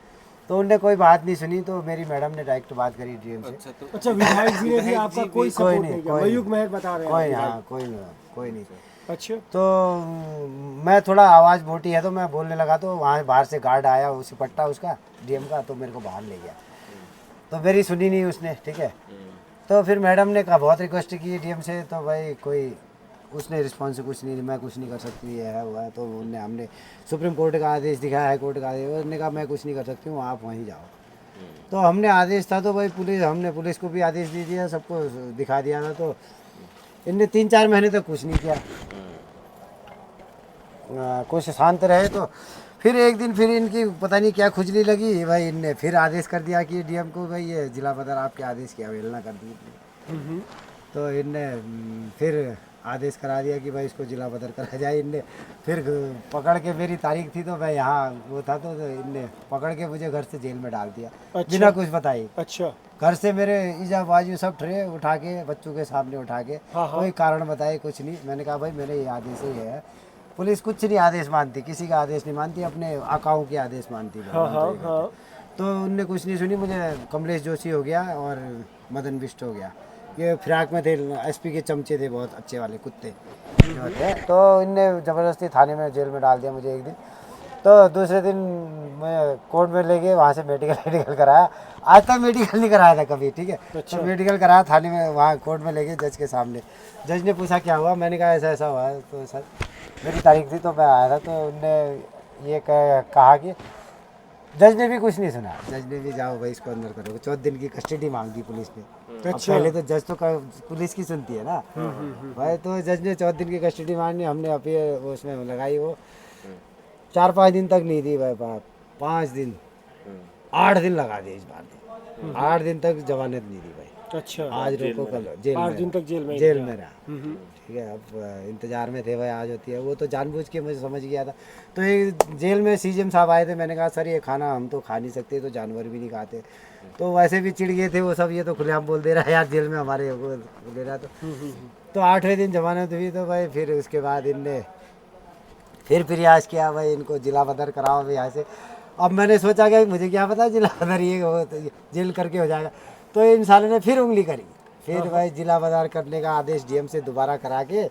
S1: तो उनने कोई बात नहीं सुनी, तो मेरी मैडम ने डायरेक्ट बात करी डीएम से।
S3: अच्छा, तो
S2: अच्छा, विधायक जी ने भी आपका कोई सपोर्ट नहीं किया?
S1: कोई
S2: मयूख मेहर बता रहे हैं
S1: कोई,
S2: विधायक।
S1: हाँ कोई नहीं।
S2: अच्छा,
S1: तो मैं थोड़ा आवाज़ मोटी है तो मैं बोलने लगा, तो वहाँ बाहर से गार्ड आया, उसी पट्टा उसका डीएम का, तो मेरे को बाहर ले गया। तो मेरी सुनी नहीं उसने, ठीक है। तो फिर मैडम ने कहा, बहुत रिक्वेस्ट की डीएम से, तो भाई कोई उसने रिस्पॉन्स कुछ नहीं, मैं कुछ नहीं कर सकती, ये है वो है। तो हमने सुप्रीम कोर्ट का आदेश दिखाया, हाई कोर्ट का आदेश, उसने कहा मैं कुछ नहीं कर सकती हूँ, आप वहीं जाओ। तो हमने आदेश था तो भाई हमने पुलिस को भी आदेश दे दिया, सबको दिखा दिया था। तो इनने 3-4 महीने तक कुछ नहीं किया, कुछ शांत रहे। तो फिर एक दिन फिर इनकी पता नहीं क्या खुजली लगी भाई, इनने फिर आदेश कर दिया कि डीएम को, भाई ये जिला बदर आपके आदेश की अवहेलना कर दी। तो इनने फिर आदेश करा दिया कि भाई इसको जिला बदर करा जाए। इनने फिर पकड़ के, मेरी तारीख थी तो मैं यहाँ वो था, तो इनने पकड़ के मुझे घर से जेल में डाल दिया।
S2: अच्छा।
S1: बिना कुछ बताए।
S2: अच्छा,
S1: घर से मेरे ईजा बाजू सब ट्रे उठा के, बच्चों के सामने उठा के,
S2: हाँ।
S1: कोई कारण बताए कुछ नहीं। मैंने कहा भाई मेरे ये आदेश ही है। पुलिस कुछ नहीं आदेश मानती, किसी का आदेश नहीं मानती, अपने आकाओं के आदेश मानती है।
S2: हाँ।
S1: तो उनने कुछ नहीं सुनी। मुझे कमलेश जोशी हो गया और मदन बिष्ट हो गया, ये फिराक में थे, एसपी के चमचे थे, बहुत अच्छे वाले कुत्ते जो थे। तो इनने ज़बरदस्ती थाने में, जेल में डाल दिया मुझे एक दिन। तो दूसरे दिन मैं कोर्ट में ले गए, वहाँ से मेडिकल कराया। आज तक मेडिकल नहीं कराया था कभी, ठीक है।
S2: अच्छा।
S1: तो मेडिकल कराया थाने में, वहाँ कोर्ट में ले गए जज के सामने। जज ने पूछा क्या हुआ, मैंने कहा ऐसा ऐसा हुआ है। तो सर मेरी तारीख थी तो मैं आया था। तो उनने ये कहा कि जज ने भी कुछ नहीं सुना। जज ने भी जाओ भाई इसको अंदर करो, 14 दिन की कस्टडी मांग दी पुलिस ने। अब पहले तो जज तो पुलिस की सुनती है ना भाई। तो जज ने 14 दिन की कस्टडी मांगी, हमने अभी उसमें लगाई, वो 4-5 दिन तक नहीं दी भाई, 5 दिन 8 दिन लगा दिए इस बार। 8 दिन तक जमानत नहीं दी भाई।
S2: अच्छा,
S1: आज रोको कल जेल
S2: 8
S1: में,
S2: दिन तक
S1: जेल में रहा, ठीक है। अब इंतजार में थे भाई, आज होती है। वो तो जानबूझ के मुझे समझ गया था। तो एक जेल में सीजीएम साहब आए थे, मैंने कहा सर ये खाना हम तो खा नहीं सकते, तो जानवर भी नहीं खाते। तो वैसे भी चिढ़ गए थे वो सब, ये तो खुलेआम बोल दे रहा है यार जेल में हमारे वो ले रहा। तो 8वें दिन जमानत हुई। तो भाई फिर उसके बाद इनने फिर प्रयास किया भाई इनको जिला बदर कराओ भाई यहाँ से। अब मैंने सोचा कि मुझे क्या पता जिला बदर ये हो तो जेल करके हो जाएगा। तो इन सालों ने फिर उंगली करी, फिर भाई जिला बदर करने का आदेश डीएम से दोबारा करा के।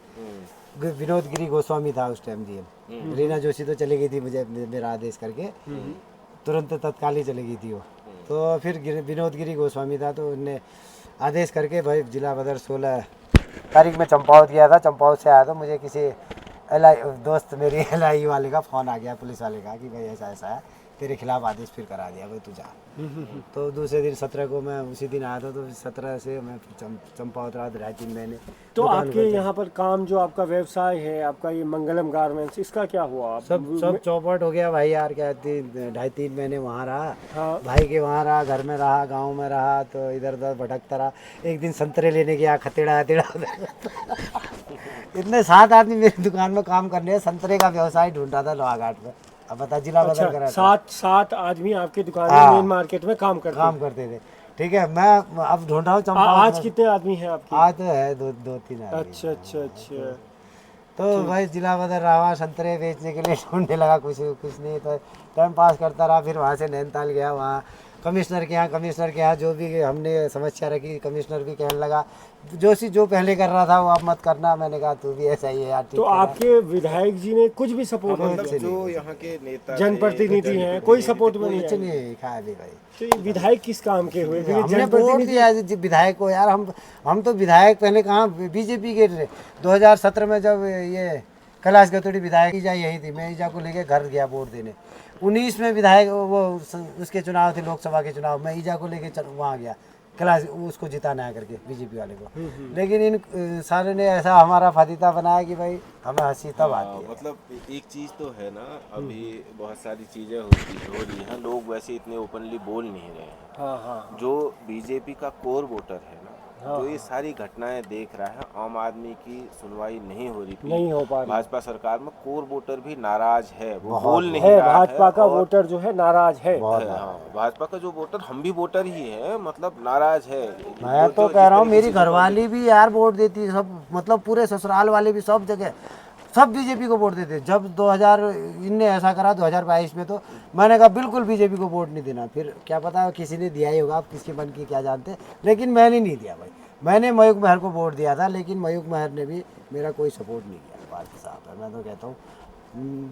S1: विनोद गिरी गोस्वामी था उस टाइम डीएम, रीना जोशी तो चली गई थी मुझे मेरा आदेश करके, तुरंत तत्काल ही चली गई थी वो। तो फिर विनोद गिरी गोस्वामी था, तो उनने आदेश करके भाई जिला बदर 16 तारीख में चंपावत गया था। चंपावत से आया तो मुझे किसी दोस्त मेरी LI वाले का फ़ोन आ गया, पुलिस वाले का, कि भाई ऐसा ऐसा है, तेरे खिलाफ आदेश फिर करा दिया भाई, तू जा। तो दूसरे दिन 17 को मैं उसी दिन आया था। तो 17 से मैं चंपावत रहा 2.5-3 महीने।
S2: तो आपके यहाँ पर काम जो आपका व्यवसाय है, आपका ये मंगलम गारमेंट्स, इसका क्या हुआ?
S1: सब चौपट हो गया भाई यार। क्या 2.5-3 महीने वहाँ रहा,
S2: हाँ।
S1: भाई के वहाँ रहा, घर में रहा, गांव में रहा, तो इधर उधर भटकता रहा। एक दिन संतरे लेने गया, खतेड़ा इतने 7 आदमी मेरी दुकान में काम करने हैं, संतरे का व्यवसाय ढूंढ रहा था लोहाघाट में। अब बता जिला बदल कर
S2: अच्छा, 7 आदमी आपकी दुकान में,
S1: हाँ।
S2: मेन मार्केट में काम करते
S1: थे, ठीक है। मैं अब ढूंढ रहा हूँ
S2: आज कितने आदमी हैं आपके?
S1: आज तो है 2-3 आदमी।
S2: अच्छा।
S1: तो भाई जिला बदल रहा, संतरे बेचने के लिए ढूंढने लगा, कुछ नहीं। तो टाइम पास करता रहा। फिर वहाँ से नैनीताल गया, वहाँ कमिश्नर के यहाँ जो भी हमने समस्या रखी, कमिश्नर भी कहने लगा जोशी जो पहले कर रहा था वो अब मत करना। मैंने कहा तू भी ऐसा ही है यार, ठीक
S2: तो आपके विधायक जी ने कुछ भी सपोर्ट नहीं
S3: मतलब
S2: किया?
S3: जो यहाँ के नेता
S2: जनप्रतिनिधि हैं, कोई सपोर्ट में
S1: कुछ
S2: नहीं
S1: नहीं
S2: आए?
S1: खाया भी भाई।
S2: तो ये विधायक किस काम के हुए? क्योंकि
S1: हमने वोट दिया विधायक को यार। हम तो विधायक पहले कहाँ बीजेपी के थे। 2017 में जब ये कैलाश गतोड़ी विधायक ईजा यही थी, मैं ईजा को लेके घर गया वोट देने। 19 में विधायक वो उसके चुनाव थे, लोकसभा के चुनाव, मैं ईजा को लेके वहाँ गया कैलाश, उसको जिताना करके बीजेपी वाले को। लेकिन इन सारे ने ऐसा हमारा फातिता बनाया कि भाई हमें हंसी तब आती है।
S3: मतलब एक चीज़ तो है ना, अभी बहुत सारी चीज़ें हो रही हैं, लोग वैसे इतने ओपनली बोल नहीं रहे हैं।
S2: हाँ।
S3: जो बीजेपी का कोर वोटर है ना, जो ये सारी घटनाएं देख रहा है, आम आदमी की सुनवाई नहीं हो रही थी।
S2: नहीं हो पा रही
S3: भाजपा सरकार में कोर वोटर भी नाराज है, वो
S1: बहुत
S3: बोल नहीं
S2: है,
S3: रहा
S2: भाजपा का
S3: और
S2: वोटर जो है नाराज है।
S1: बहुत
S3: हाँ, भाजपा का जो वोटर, हम भी वोटर ही है, मतलब नाराज है।
S1: मैं तो कह रहा हूँ मेरी घरवाली भी यार वोट देती है, सब मतलब पूरे ससुराल वाले भी सब जगह सब बीजेपी को वोट देते। जब 2000 इनने ऐसा करा 2022 में, तो मैंने कहा बिल्कुल बीजेपी को वोट नहीं देना। फिर क्या पता किसी ने दिया ही होगा, आप किसके मन की क्या जानते, लेकिन मैंने नहीं दिया भाई। मैंने मयूख महर को वोट दिया था, लेकिन मयूख महर ने भी मेरा कोई सपोर्ट नहीं किया। बात साहब है, मैं तो कहता हूँ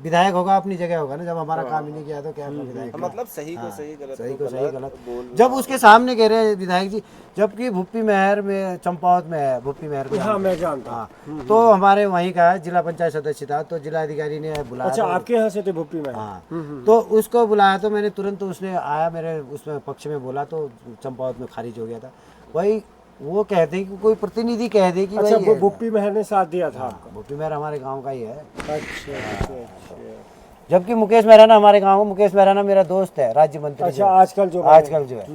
S1: विधायक होगा अपनी जगह होगा ना, जब हमारा काम ही नहीं किया तो क्या विधायक।
S3: मतलब सही को सही, गलत
S1: सही
S3: को
S1: को सही गलत
S3: बोलना।
S1: जब उसके सामने कह रहे हैं विधायक जी, जबकि भुप्पी महर में चंपावत में है, भुप्पी महर को
S2: हाँ मैं जानता हूँ।
S1: हाँ, तो हमारे वहीं का है, जिला पंचायत सदस्य था, तो जिला अधिकारी ने बुलाया।
S2: अच्छा,
S1: तो-
S2: आपके यहाँ से थे भुप्पी में?
S1: हाँ, तो उसको बुलाया, तो मैंने तुरंत, तो उसने आया मेरे उसमें पक्ष में बोला, तो चंपावत में खारिज हो गया था। वही वो कहते हैं कि कोई प्रतिनिधि कह दे कि
S2: अच्छा,
S1: भाई
S2: भुप्पी महर ने साथ दिया था आपका?
S1: भुप्पी महर हमारे गाँव का ही है।
S2: अच्छा।
S1: जबकि मुकेश मेहराना हमारे गाँव, मुकेश मेहराना मेरा दोस्त है, राज्य मंत्री
S2: अच्छा,
S1: जो है।
S2: आजकल जो
S1: है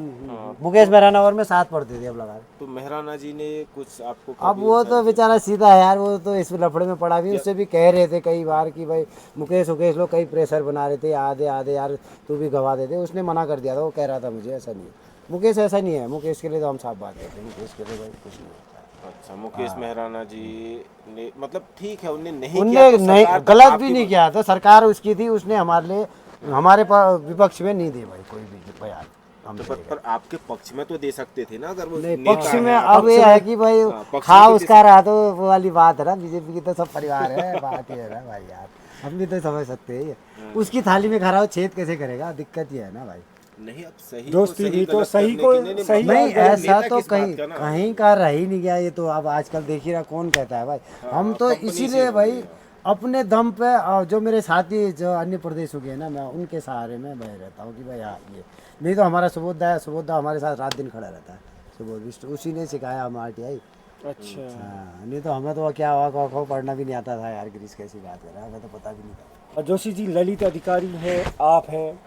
S1: मुकेश मेहराना और मैं साथ पढ़ते थे अब लगा।
S3: तो मेहराना जी ने कुछ आपको
S1: अब वो तो बेचारा सीधा है यार, वो तो इस लफड़े में पड़ा भी। उससे भी कह रहे थे कई बार कि भाई मुकेश लोग कई प्रेशर बना रहे थे, आधे आधे यार तू भी गवा देते। उसने मना कर दिया था, वो कह रहा था मुझे ऐसा नहीं है, मुकेश ऐसा नहीं है। मुकेश के लिए तो हम साफ बात करते हैं, मुकेश के लिए भाई कुछ नहीं होता।
S3: अच्छा, मुकेश मेहराना जी ने मतलब ठीक है, उनने नहीं
S1: उनने
S3: किया तो
S1: नहीं
S3: सरकार
S1: गलत
S3: आपकी
S1: भी नहीं किया था, सरकार उसकी थी, उसने हमारे लिए हमारे विपक्ष में नहीं दी भाई कोई भी बयान। हम
S3: तो पर आपके पक्ष में तो दे सकते थे ना, अगर वो
S1: नहीं,
S3: नेता
S1: पक्ष
S3: है।
S1: में अब ये है कि भाई
S3: हाँ, पक्ष
S1: खा
S3: में तो
S1: उसका रहा, तो वो वाली बात है ना, बीजेपी की तो सब परिवार है, बात ये है ना भाई यार, हम भी तो समझ सकते हैं। उसकी थाली में खा रहा हो, छेद कैसे करेगा, दिक्कत ये है ना भाई।
S3: नहीं, अब सही
S2: दोस्ती
S3: को
S2: भी तो
S3: गलत
S2: सही
S3: करने
S2: को
S3: की-
S2: सही
S3: मतलब
S1: नहीं
S3: नेता
S1: ऐसा तो
S3: किस बात
S1: कहीं
S3: का ना?
S1: कहीं का रह ही नहीं गया ये तो। अब आजकल देख ही रहा, कौन कहता है भाई। हम तो
S3: कंपनी
S1: इसीलिए
S3: से
S1: भाई
S3: हो गया।
S1: अपने दम पे, और जो मेरे साथी जो अन्य प्रदेशों के हैं ना, मैं उनके सहारे में बह रहता हूँ कि भाई हाँ ये। नहीं तो हमारा सुबोधा है, सुबोधा हमारे साथ रात दिन खड़ा रहता है, सुबोध उसी ने सिखाया हम RTI।
S2: अच्छा,
S1: हाँ, नहीं तो हमें तो क्या हुआ खो पढ़ना भी नहीं आता था यार, गिरीश कैसी बात कर रहा है, हमें तो पता भी नहीं था।
S2: और जोशी जी ललित अधिकारी हैं, आप हैं।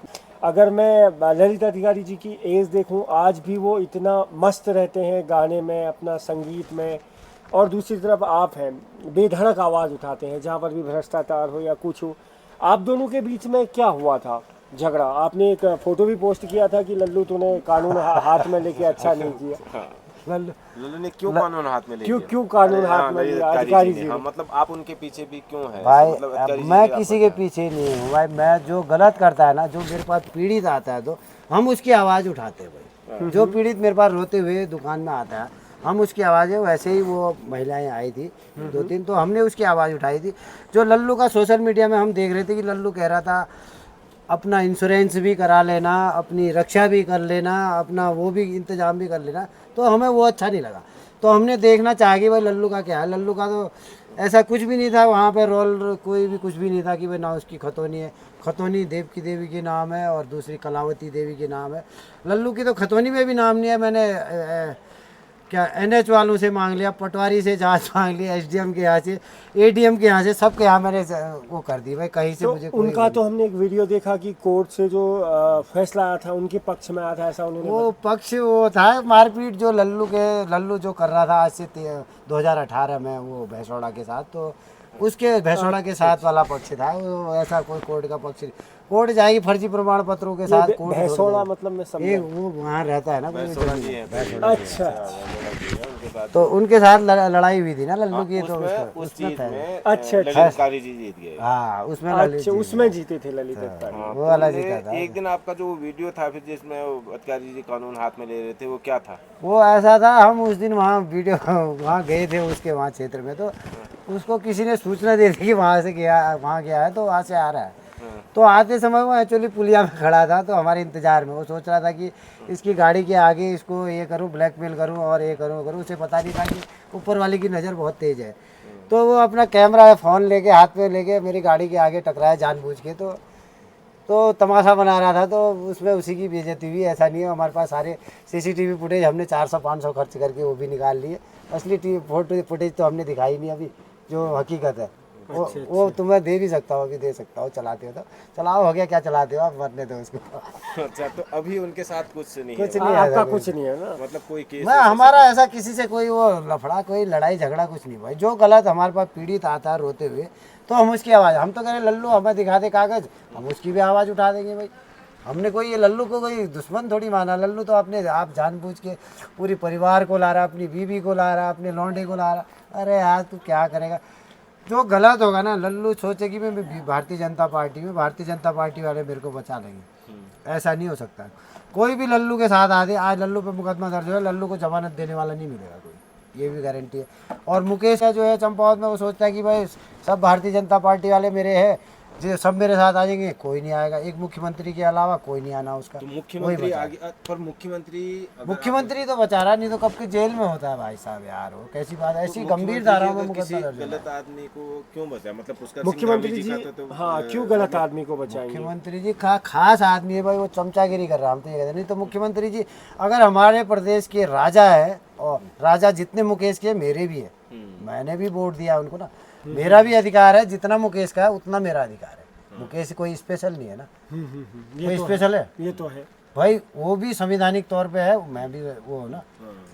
S2: अगर मैं ललित अधिकारी जी की एज देखूं, आज भी वो इतना मस्त रहते हैं गाने में, अपना संगीत में, और दूसरी तरफ आप हैं, बेधड़क आवाज़ उठाते हैं जहाँ पर भी भ्रष्टाचार हो या कुछ हो। आप दोनों के बीच में क्या हुआ था झगड़ा? आपने एक फोटो भी पोस्ट किया था कि लल्लू तूने कानून हाथ में लेके अच्छा नहीं किया।
S3: लल्लू ने क्यों कानून हाथ में ले लिया?
S2: क्यों कानून
S3: अरे
S2: हाथ
S3: हाँ,
S2: में
S3: ललित
S2: लिया?
S3: अधिकारी
S2: अधिकारी
S3: जी
S2: जी
S3: ने। हाँ,
S2: ने।
S3: मतलब आप उनके पीछे भी क्यों है?
S1: भाई
S3: मतलब
S1: अब
S3: अधिकारी जी
S1: मैं
S3: आपको
S1: किसी के
S3: क्या?
S1: पीछे नहीं हूँ भाई। मैं जो गलत करता है ना, जो मेरे पास पीड़ित आता है, तो हम उसकी आवाज़ उठाते हैं भाई। जो पीड़ित मेरे पास रोते हुए दुकान में आता है, हम उसकी आवाज़ें, वैसे ही वो महिलाएं आई थी 2-3, तो हमने उसकी आवाज़ उठाई थी। जो लल्लू का सोशल मीडिया में हम देख रहे थे कि लल्लू कह रहा था अपना इंश्योरेंस भी करा लेना, अपनी रक्षा भी कर लेना, अपना वो भी इंतजाम भी कर लेना, तो हमें वो अच्छा नहीं लगा। तो हमने देखना चाहा कि भाई लल्लू का क्या है। लल्लू का तो ऐसा कुछ भी नहीं था वहाँ पे, रोल कोई भी कुछ भी नहीं था कि भाई ना उसकी खतौनी है। खतौनी देव की देवी के नाम है और दूसरी कलावती देवी के नाम है। लल्लू की तो खतौनी में भी नाम नहीं है। मैंने क्या NH वालों से मांग लिया, पटवारी से जांच मांग ली, SDM के यहाँ से, ADM के यहाँ से, सबके यहाँ मैंने वो कर दी भाई, कहीं से
S2: तो
S1: मुझे कोई
S2: उनका तो हमने एक वीडियो देखा कि कोर्ट से जो फैसला आया था उनके पक्ष में आया था, ऐसा उन्होंने
S1: वो पक्ष वो था मारपीट जो लल्लू जो कर रहा था आज से 2018 में वो भैंसवाड़ा के साथ, तो उसके भैंसवाड़ा के साथ वाला पक्ष था वो। ऐसा कोई कोर्ट का पक्ष नहीं। कोर्ट जाएगी फर्जी प्रमाण पत्रों के साथ, कोर्ट
S2: भैंसोड़ा मतलब मैं
S1: ये
S2: समझा।
S1: वो वहाँ रहता है ना कोई
S3: भैंसोड़ा जी हैं, भैंसोड़ा जी हैं।
S2: अच्छा,
S3: उनके साथ
S1: तो उनके साथ लड़ाई हुई थी ना लल्लू की, तो
S3: उसमें उस चीज
S1: था।
S3: में
S2: अच्छा,
S3: ललित अधिकारी जी जीत गए।
S1: हाँ उसमें ललित
S2: अच्छा,
S1: जी
S2: उसमें जीते थे ललित अधिकारी।
S3: हाँ,
S1: वो
S3: तो
S1: वाला
S3: उनने
S1: जीता था।
S3: एक दिन आपका जो वीडियो था फिर जिसमें वो अधिकारी जी कानून हाथ में ले रहे थे, वो क्या था?
S1: वो ऐसा था, हम उस दिन वहाँ वीडियो वहाँ गए थे उसके वहाँ क्षेत्र में, तो उसको किसी ने सूचना दे दी कि वहाँ से गया, वहाँ गया है, तो वहाँ से आ रहा है। तो आते समय वो एक्चुअली पुलिया में खड़ा था, तो हमारे इंतजार में वो सोच रहा था कि इसकी गाड़ी के आगे इसको ये करूँ, ब्लैकमेल करूँ और ये करूँ करूँ। उसे पता नहीं था कि ऊपर वाले की नज़र बहुत तेज़ है। तो वो अपना कैमरा फ़ोन लेके हाथ में लेके मेरी गाड़ी के आगे टकराया जानबूझ के, तो तमाशा बना रहा था। तो उसमें उसी की बेइज्जती हुई। ऐसा नहीं है, हमारे पास सारे CCTV फुटेज हमने 400-500 खर्च करके वो भी निकाल लिए। असली फुटेज तो हमने दिखाई नहीं अभी, जो हकीकत है। वो तुम्हें दे भी सकता हूँ, अभी दे सकता हूँ, चलाते हो तो चलाओ, हो गया क्या चलाते हो आप, मरने दो उसको।
S3: अच्छा, तो अभी उनके साथ कुछ नहीं
S1: कुछ
S3: है,
S1: नहीं
S2: आपका
S1: है
S2: कुछ नहीं है ना?
S3: मतलब कोई केस
S1: मैं हमारा ऐसा किसी से कोई वो लफड़ा, कोई लड़ाई झगड़ा कुछ नहीं भाई। जो गलत हमारे पास पीड़ित आता है रोते हुए, तो हम उसकी आवाज़, हम तो कह रहे लल्लू हमें दिखा दे कागज़, हम उसकी भी आवाज़ उठा देंगे भाई। हमने कोई ये लल्लू को कोई दुश्मन थोड़ी माना। लल्लू तो अपने आप जानबूझ के पूरी परिवार को ला रहा, अपनी बीवी को ला रहा, अपने लौंडे को ला रहा। अरे यार तू क्या करेगा, जो गलत होगा ना, लल्लू सोचेगी मैं भारतीय जनता पार्टी में, भारतीय जनता पार्टी वाले मेरे को बचा लेंगे। ऐसा नहीं हो सकता। कोई भी लल्लू के साथ आ दे, आज लल्लू पे मुकदमा दर्ज हो, लल्लू को जमानत देने वाला नहीं मिलेगा कोई, ये भी गारंटी है। और मुकेश का जो है चंपावत में, वो सोचता है कि भाई सब भारतीय जनता पार्टी वाले मेरे हैं, जो सब मेरे साथ आ जाएंगे, कोई नहीं आएगा। एक मुख्यमंत्री के अलावा कोई नहीं आना उसका।
S3: तो
S1: वही
S3: मुख्यमंत्री
S1: बचा।
S3: आगे, पर मुख्यमंत्री अगर
S1: मुख्यमंत्री तो बचा रहा, नहीं तो कब के जेल में होता है भाई साहब यार। वो कैसी बात है,
S3: आप-
S1: ऐसी
S3: तो
S1: गंभीर
S3: मुख्यमंत्री
S1: धाराओं में
S3: अगर
S1: मुकदमा
S3: किसी
S1: दर्ज होना है।
S3: गलत आदमी को क्यों बचाए, मतलब पुष्कर
S2: मुख्यमंत्री
S3: सिंह
S2: जी,
S3: का तो
S2: हाँ, क्यों गलत आदमी को बचाएंगे?
S1: मुख्यमंत्री जी खास आदमी है भाई, वो चमचागिरी कर रहा है, हम तो ये कहते हैं। नहीं तो मुख्यमंत्री जी अगर हमारे प्रदेश के राजा है, और राजा जितने मुकेश के मेरे भी है, मैंने भी वोट दिया उनको ना, मेरा भी अधिकार है, जितना मुकेश का है उतना मेरा अधिकार है। मुकेश कोई स्पेशल नहीं है ना, कोई स्पेशल है
S2: ये तो है
S1: भाई, वो भी संवैधानिक तौर पे है, मैं भी वो हूँ ना।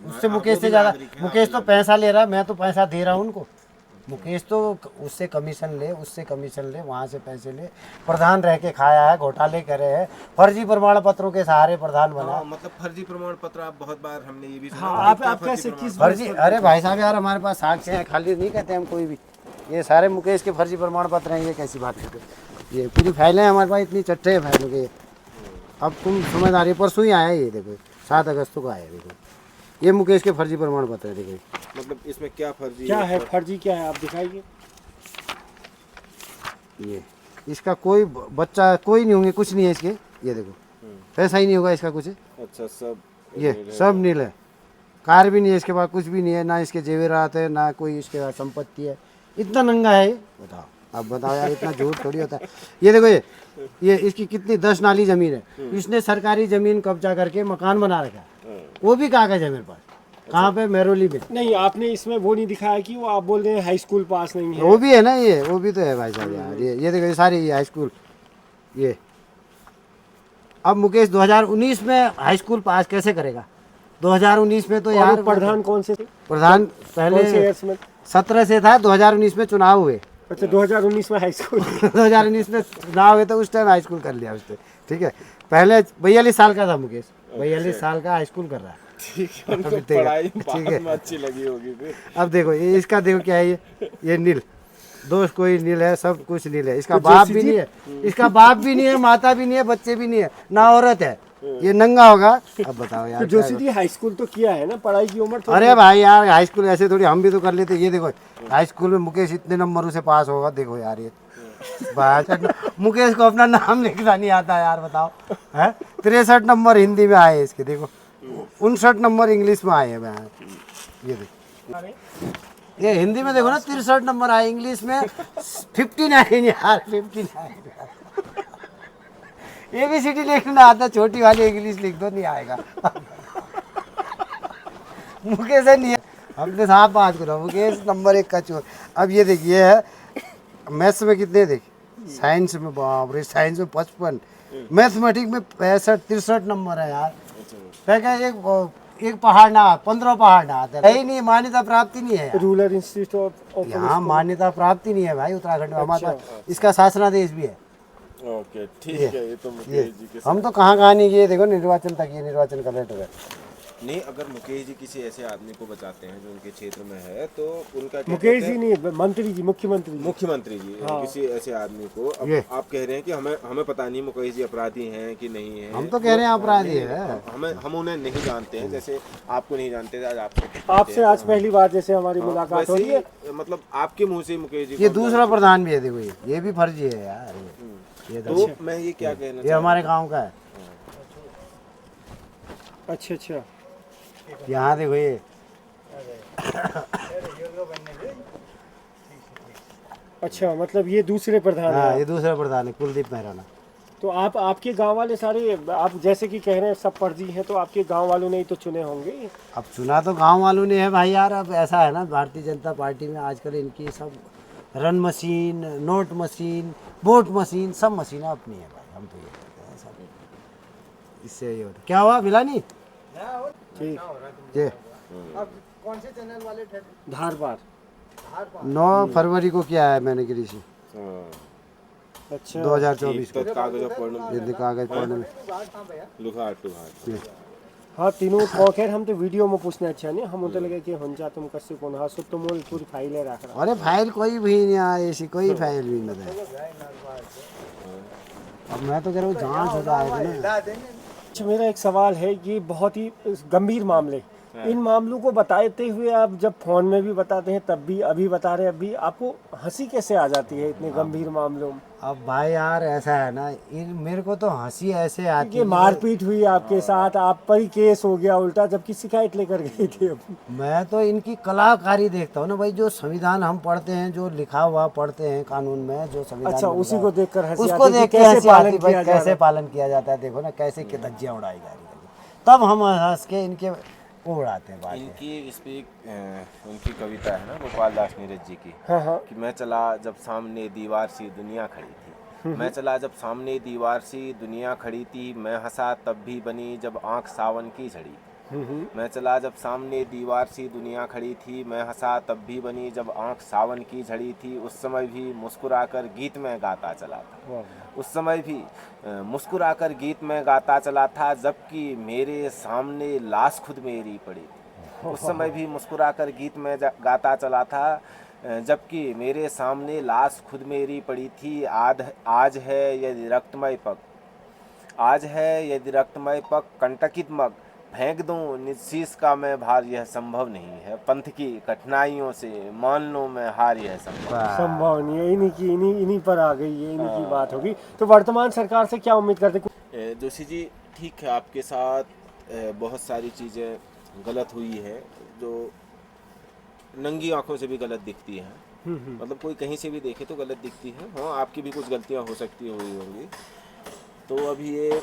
S1: उससे
S3: हाँ,
S1: मुकेश
S3: वो
S1: से
S3: भी
S1: ज़्यादा,
S3: नागरिक है,
S1: मुकेश तो पैसा ले रहा है, मैं तो पैसा दे रहा हूँ उनको। मुकेश तो उससे कमीशन ले, उससे कमीशन ले, वहाँ से पैसे ले, प्रधान रह के खाया है, घोटाले करे हैं, फर्जी प्रमाण पत्रों के सहारे प्रधान बना।
S3: हाँ, मतलब फर्जी प्रमाण पत्र आप बहुत बार हमने ये भी सुना।
S2: हाँ,
S3: भाई,
S2: आप
S3: क्या
S2: आप
S3: फर्जी
S2: कैसे
S3: प्रमाण
S2: किस
S1: फर्जी, अरे भाई साहब यार हमारे पास साक्ष्य हैं, खाली नहीं कहते हम कोई भी। ये सारे मुकेश के फर्जी प्रमाण पत्र हैं, ये कैसी बात करते हो? ये पूरी फाइलें हैं हमारे पास, इतनी चट्टे हैं फाइलों के। अब तुम समझ आ रही, परसों ही आया ये, देखो 7 अगस्त को आया, देखो ये मुकेश के फर्जी प्रमाण पत्र है, देखो।
S3: मतलब इसमें क्या फर्जी
S2: क्या है, फर्जी क्या है, आप दिखाइए।
S1: ये इसका कोई बच्चा कोई नहीं होंगे, कुछ नहीं है इसके, ये देखो पैसा ही नहीं होगा इसका कुछ,
S3: अच्छा, सब
S1: ये सब नील है। कार भी नहीं है इसके पास, कुछ भी नहीं है, ना इसके जेवरात है, ना कोई इसके पास संपत्ति है। इतना नंगा है ये, बताओ अब बताओ यार, इतना झूठ थोड़ी होता है। ये देखो ये इसकी कितनी 10 नाली जमीन है, इसने सरकारी जमीन कब्जा करके मकान बना रखा है, वो भी कागज है मेरे पास। कहाँ पे? मेरोली में।
S2: नहीं, आपने इसमें वो नहीं दिखाया कि वो आप बोल रहे हैं हाई स्कूल पास नहीं है।
S1: वो भी है ना, ये वो भी तो है भाई साहब यार। ये देखो, ये सारी ये हाई स्कूल, ये अब मुकेश 2019 में हाई स्कूल पास कैसे करेगा? 2019 में तो
S2: और
S1: यार
S2: वो प्रधान कौन से थे?
S1: प्रधान
S2: कौन से
S1: पहले
S2: ईयर्स में?
S1: 17 से था, 2019 में चुनाव हुए।
S2: अच्छा, 2019 में हाई स्कूल।
S1: 2019 में चुनाव हुए तो उस टाइम हाई स्कूल कर लिया उसने, ठीक है। पहले 42 साल का था मुकेश, 42 साल का हाई स्कूल कर रहा है।
S3: ठीक है, उनको
S1: अभी देखो,
S3: पढ़ाई
S1: ठीक
S3: बाद
S1: है।
S3: में अच्छी लगी होगी फिर।
S1: अब देखो ये इसका, देखो क्या है, ये नील दोस्त, कोई नील है, सब कुछ नील है। इसका
S2: तो
S1: बाप
S2: जोशी
S1: भी
S2: जी-
S1: नहीं है, इसका बाप भी नहीं है, माता भी नहीं है, बच्चे भी नहीं है, ना औरत है, ये नंगा होगा। अब बताओ यार
S2: तो जोशी जी हाई स्कूल तो किया है ना, पढ़ाई की उम्र तो।
S1: अरे भाई यार हाई स्कूल ऐसे थोड़ी, हम भी तो कर लेते। ये देखो हाई स्कूल में मुकेश इतने नंबरों से पास होगा, देखो यार ये मुकेश को अपना नाम लिखना नहीं आता यार, बताओ है। 63 नंबर हिंदी में आए इसके, देखो 59 नंबर इंग्लिश में आए हैं। ये देखो, ये हिंदी में देखो ना 63 नंबर आए, इंग्लिश में 59 यार, 59। ABCD लिखना आता, छोटी वाली इंग्लिश लिख दो, नहीं आएगा। मुकेश है नहीं है, हमने साफ बात करो, मुकेश नंबर 1 का चोर। अब ये देखिए है मैथ्स में कितने, देखिए साइंस में, बाप रे साइंस में 55, मैथमेटिक्स में 65, 63 नंबर है यार। क्या एक पहाड़ ना, 15 पहाड़ ना आते है ही नहीं, मान्यता प्राप्ति नहीं है यार।
S2: रूरल इंस्टीट्यूट ऑफ
S1: यहाँ मान्यता प्राप्ति नहीं है भाई उत्तराखंड में। हमारे पास इसका शासनादेश भी है।
S3: ओके, ठीक है, ये तो मुकेश जी के
S1: हम तो कहाँ नहीं गए, देखो निर्वाचन तक, ये निर्वाचन का लेटर है।
S3: नहीं, अगर मुकेश जी किसी ऐसे आदमी को बचाते हैं जो उनके क्षेत्र में है, तो उनका क्या
S2: मुकेश
S3: कहते
S2: जी
S3: हैं?
S2: नहीं, मंत्री जी, मुख्यमंत्री जी।
S3: मुख्यमंत्री जी किसी ऐसे आदमी को, अब
S1: ये।
S3: आप कह रहे हैं कि हमें पता नहीं मुकेश जी अपराधी हैं कि नहीं है।
S1: हम तो कह रहे हैं अपराधी है।
S3: हम उन्हें नहीं जानते हैं, जैसे आपको नहीं जानते थे, आज
S2: आपसे आज पहली बार जैसे हमारी मुलाकात हो रही है।
S3: मतलब आपके मुंह से मुकेश जी
S1: ये
S3: को
S1: दूसरा प्रधान भी है, देखो ये भी फर्जी है यार। ये
S3: तो मैं ये क्या कहना
S1: ये हमारे गांव का है।
S2: अच्छा अच्छा,
S1: यहाँ देखो ये
S2: अच्छा, मतलब ये दूसरे प्रधान
S1: हाँ,
S2: हैं।
S1: ये दूसरा प्रधान है, कुलदीप मेहराना।
S2: तो आपके गांव वाले सारे, आप जैसे कि कह रहे हैं सब फर्जी हैं, तो आपके गांव वालों ने ही तो चुने होंगे।
S1: अब चुना तो गांव वालों ने है भाई यार। अब ऐसा है ना, भारतीय जनता पार्टी में आजकल इनकी सब run machine, note machine, vote machine, सब मशीनें अपनी है भाई। हम तो ये करते हैं सब। इससे ये होता क्या हुआ बिलानी
S2: ठीक।
S1: ये
S4: कौन से चैनल वाले थे?
S2: धार बार।
S1: 9 फरवरी को किया है मैंने कृषि
S2: अच्छा
S1: 2024 को।
S3: कागज पूर्ण
S1: ये कागज पढ़ने में
S3: लुघाट लुघाट
S2: हाँ तीनों खैर हम तो वीडियो में पूछना अच्छा नहीं हम उनसे लगे कि हुंजा तुम कस्य कोण हा सो तुम पूरी फाइल रख रहा
S1: अरे फाइल कोई भी नहीं आई ऐसी कोई फाइल भी नहीं है। अब मैं तो कह रहा हूँ जांच हो जाएगा ना।
S2: अच्छा मेरा एक सवाल है ये बहुत ही गंभीर मामले इन मामलों को बताते हुए आप जब फोन में भी बताते हैं तब भी अभी बता रहे अभी आपको हंसी कैसे आ जाती है इतने गंभीर मामलों में?
S1: अब भाई यार ऐसा है ना इन मेरे को तो हंसी ऐसे आती
S2: ये
S1: है।
S2: मारपीट हुई आपके साथ आप पर ही केस हो गया उल्टा जबकि शिकायत लेकर गए थे अभी।
S1: मैं तो इनकी कलाकारी देखता हूँ ना भाई। जो संविधान हम पढ़ते हैं, जो लिखा हुआ पढ़ते हैं कानून में, जो संविधान
S2: अच्छा
S1: में
S2: उसी
S1: लिखा
S2: को
S1: है,
S2: देखकर हंसी
S1: उसको
S2: आती है
S1: देख
S2: कि
S1: के
S2: कैसे
S1: हंसी
S2: पालन
S1: आती भाई
S2: किया जा
S1: कैसे
S2: रहा
S1: पालन किया जाता है। देखो ना कैसे के धज्जियाँ उड़ाई जा रही। तब हम हंस के इनके वो उड़ाते हैं बात।
S3: इनकी इस पे उनकी कविता है ना गोपाल दास नीरज जी की
S2: हाँ हाँ
S3: कि मैं चला जब सामने दीवार सी दुनिया खड़ी थी, मैं चला जब सामने दीवार सी दुनिया खड़ी थी, मैं हंसा तब भी बनी जब आंख सावन की झड़ी। मैं चला जब सामने दीवार सी दुनिया खड़ी थी, मैं हंसा तब भी बनी जब आंख सावन की झड़ी थी। उस समय भी मुस्कुराकर गीत में गाता चला था, उस समय भी मुस्कुराकर गीत में गाता चला था, जबकि मेरे सामने लाश खुद मेरी पड़ी थी। उस समय भी मुस्कुराकर गीत में गाता चला था, जबकि मेरे सामने लाश खुद मेरी पड़ी थी। आज है यदि रक्तमय पग, आज है यदि रक्तमय पग, कंटकित मग फेंक दूं निशीश का मैं भार, यह संभव नहीं है। पंथ की कठिनाइयों से मान लो मैं हार, यह
S2: संभव नहीं है। इन्हीं पर आ गई है इन्हीं की बात होगी। तो वर्तमान सरकार से क्या उम्मीद करते?
S3: जोशी जी ठीक है आपके साथ बहुत सारी चीज़ें गलत हुई है जो नंगी आंखों से भी गलत दिखती हैं। मतलब कोई कहीं से भी देखे तो गलत दिखती है। हाँ आपकी भी कुछ गलतियां हो सकती हुई होंगी। तो अभी ये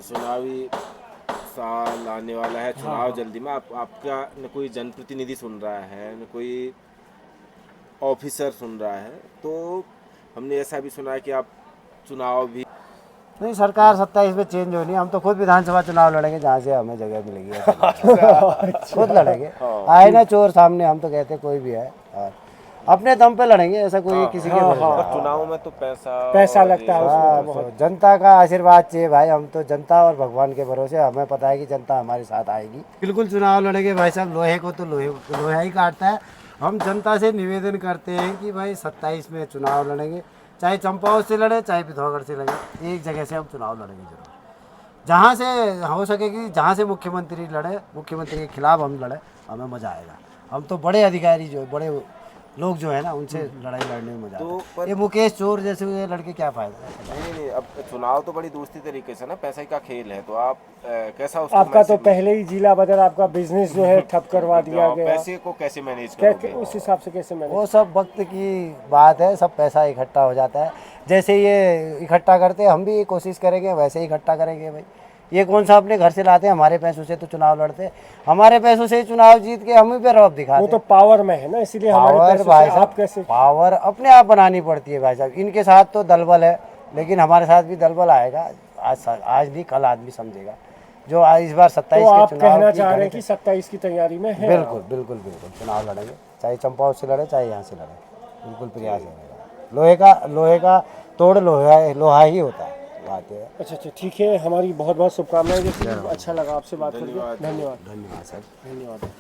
S3: चुनावी साल आने वाला है, चुनाव जल्दी में। आपका न कोई जनप्रतिनिधि सुन रहा है न कोई ऑफिसर सुन रहा है, तो हमने ऐसा भी सुना है कि आप चुनाव भी
S1: नहीं सरकार 27 में चेंज होनी है। हम तो खुद विधानसभा चुनाव लड़ेंगे जहाँ से हमें जगह मिलेगी। खुद लड़ेंगे। आए ना चोर सामने, हम तो कहते कोई भी है और अपने दम पे लड़ेंगे। ऐसा कोई किसी के
S3: चुनाव में तो
S2: पैसा लगता है उसमें बहुत।
S1: जनता का आशीर्वाद चाहिए भाई। हम तो जनता और भगवान के भरोसे, हमें पता है कि जनता हमारे साथ आएगी। बिल्कुल चुनाव लड़ेंगे भाई साहब। लोहे को तो लोहा ही काटता है। हम जनता से निवेदन करते हैं कि भाई 27 में चुनाव लड़ेंगे, चाहे चंपावत से लड़े चाहे पिथौरागढ़ से लड़े, एक जगह से हम चुनाव लड़ेंगे जरूर। जहाँ से हो सके कि जहाँ से मुख्यमंत्री लड़े, मुख्यमंत्री के खिलाफ हम लड़े, हमें मज़ा आएगा। हम तो बड़े अधिकारी जो बड़े लोग जो है ना उनसे लड़ाई लड़ने में मजा आता है। ये मुकेश चोर जैसे हुए लड़के क्या फायदा है?
S3: नहीं अब चुनाव तो बड़ी दूसरी तरीके से ना, पैसे का खेल है। तो आप कैसा उसको
S2: आपका तो पहले ही जिला बदर आपका बिजनेस जो है ठप करवा दिया गया।
S3: पैसे को कैसे मैनेज करोगे?
S2: उस हिसाब से कैसे मैनेज?
S1: वो सब वक्त की बात है। सब पैसा इकट्ठा हो जाता है। जैसे ये इकट्ठा करते हैं हम भी कोशिश करेंगे वैसे ही इकट्ठा करेंगे भाई। ये कौन सा अपने घर से लाते हैं? हमारे पैसों से तो चुनाव लड़ते, हमारे पैसों से चुनाव जीत के हम ही पे रौब दिखाते।
S2: वो तो पावर में है ना, इसलिए हमारे पैसों
S1: भाई
S2: से आप कैसे?
S1: पावर अपने आप बनानी पड़ती है भाई साहब। इनके साथ तो दलबल है, लेकिन हमारे साथ भी दलबल आएगा। आज नहीं कल आदमी समझेगा। जो इस बार 27
S2: तो आप
S1: के चुनाव
S2: कहना चाह रहे हैं कि 27 की तैयारी में है?
S1: बिल्कुल बिल्कुल बिल्कुल चुनाव लड़ेंगे, चाहे चंपावत से लड़े चाहे यहाँ से लड़े। बिल्कुल प्रयास रहेगा। लोहे का तोड़ लोहा ही होता है। बात है।
S2: अच्छा ठीक है। हमारी बहुत बहुत शुभकामनाएं। अच्छा लगा आपसे बात करके। धन्यवाद।
S1: धन्यवाद सर।
S2: धन्यवाद।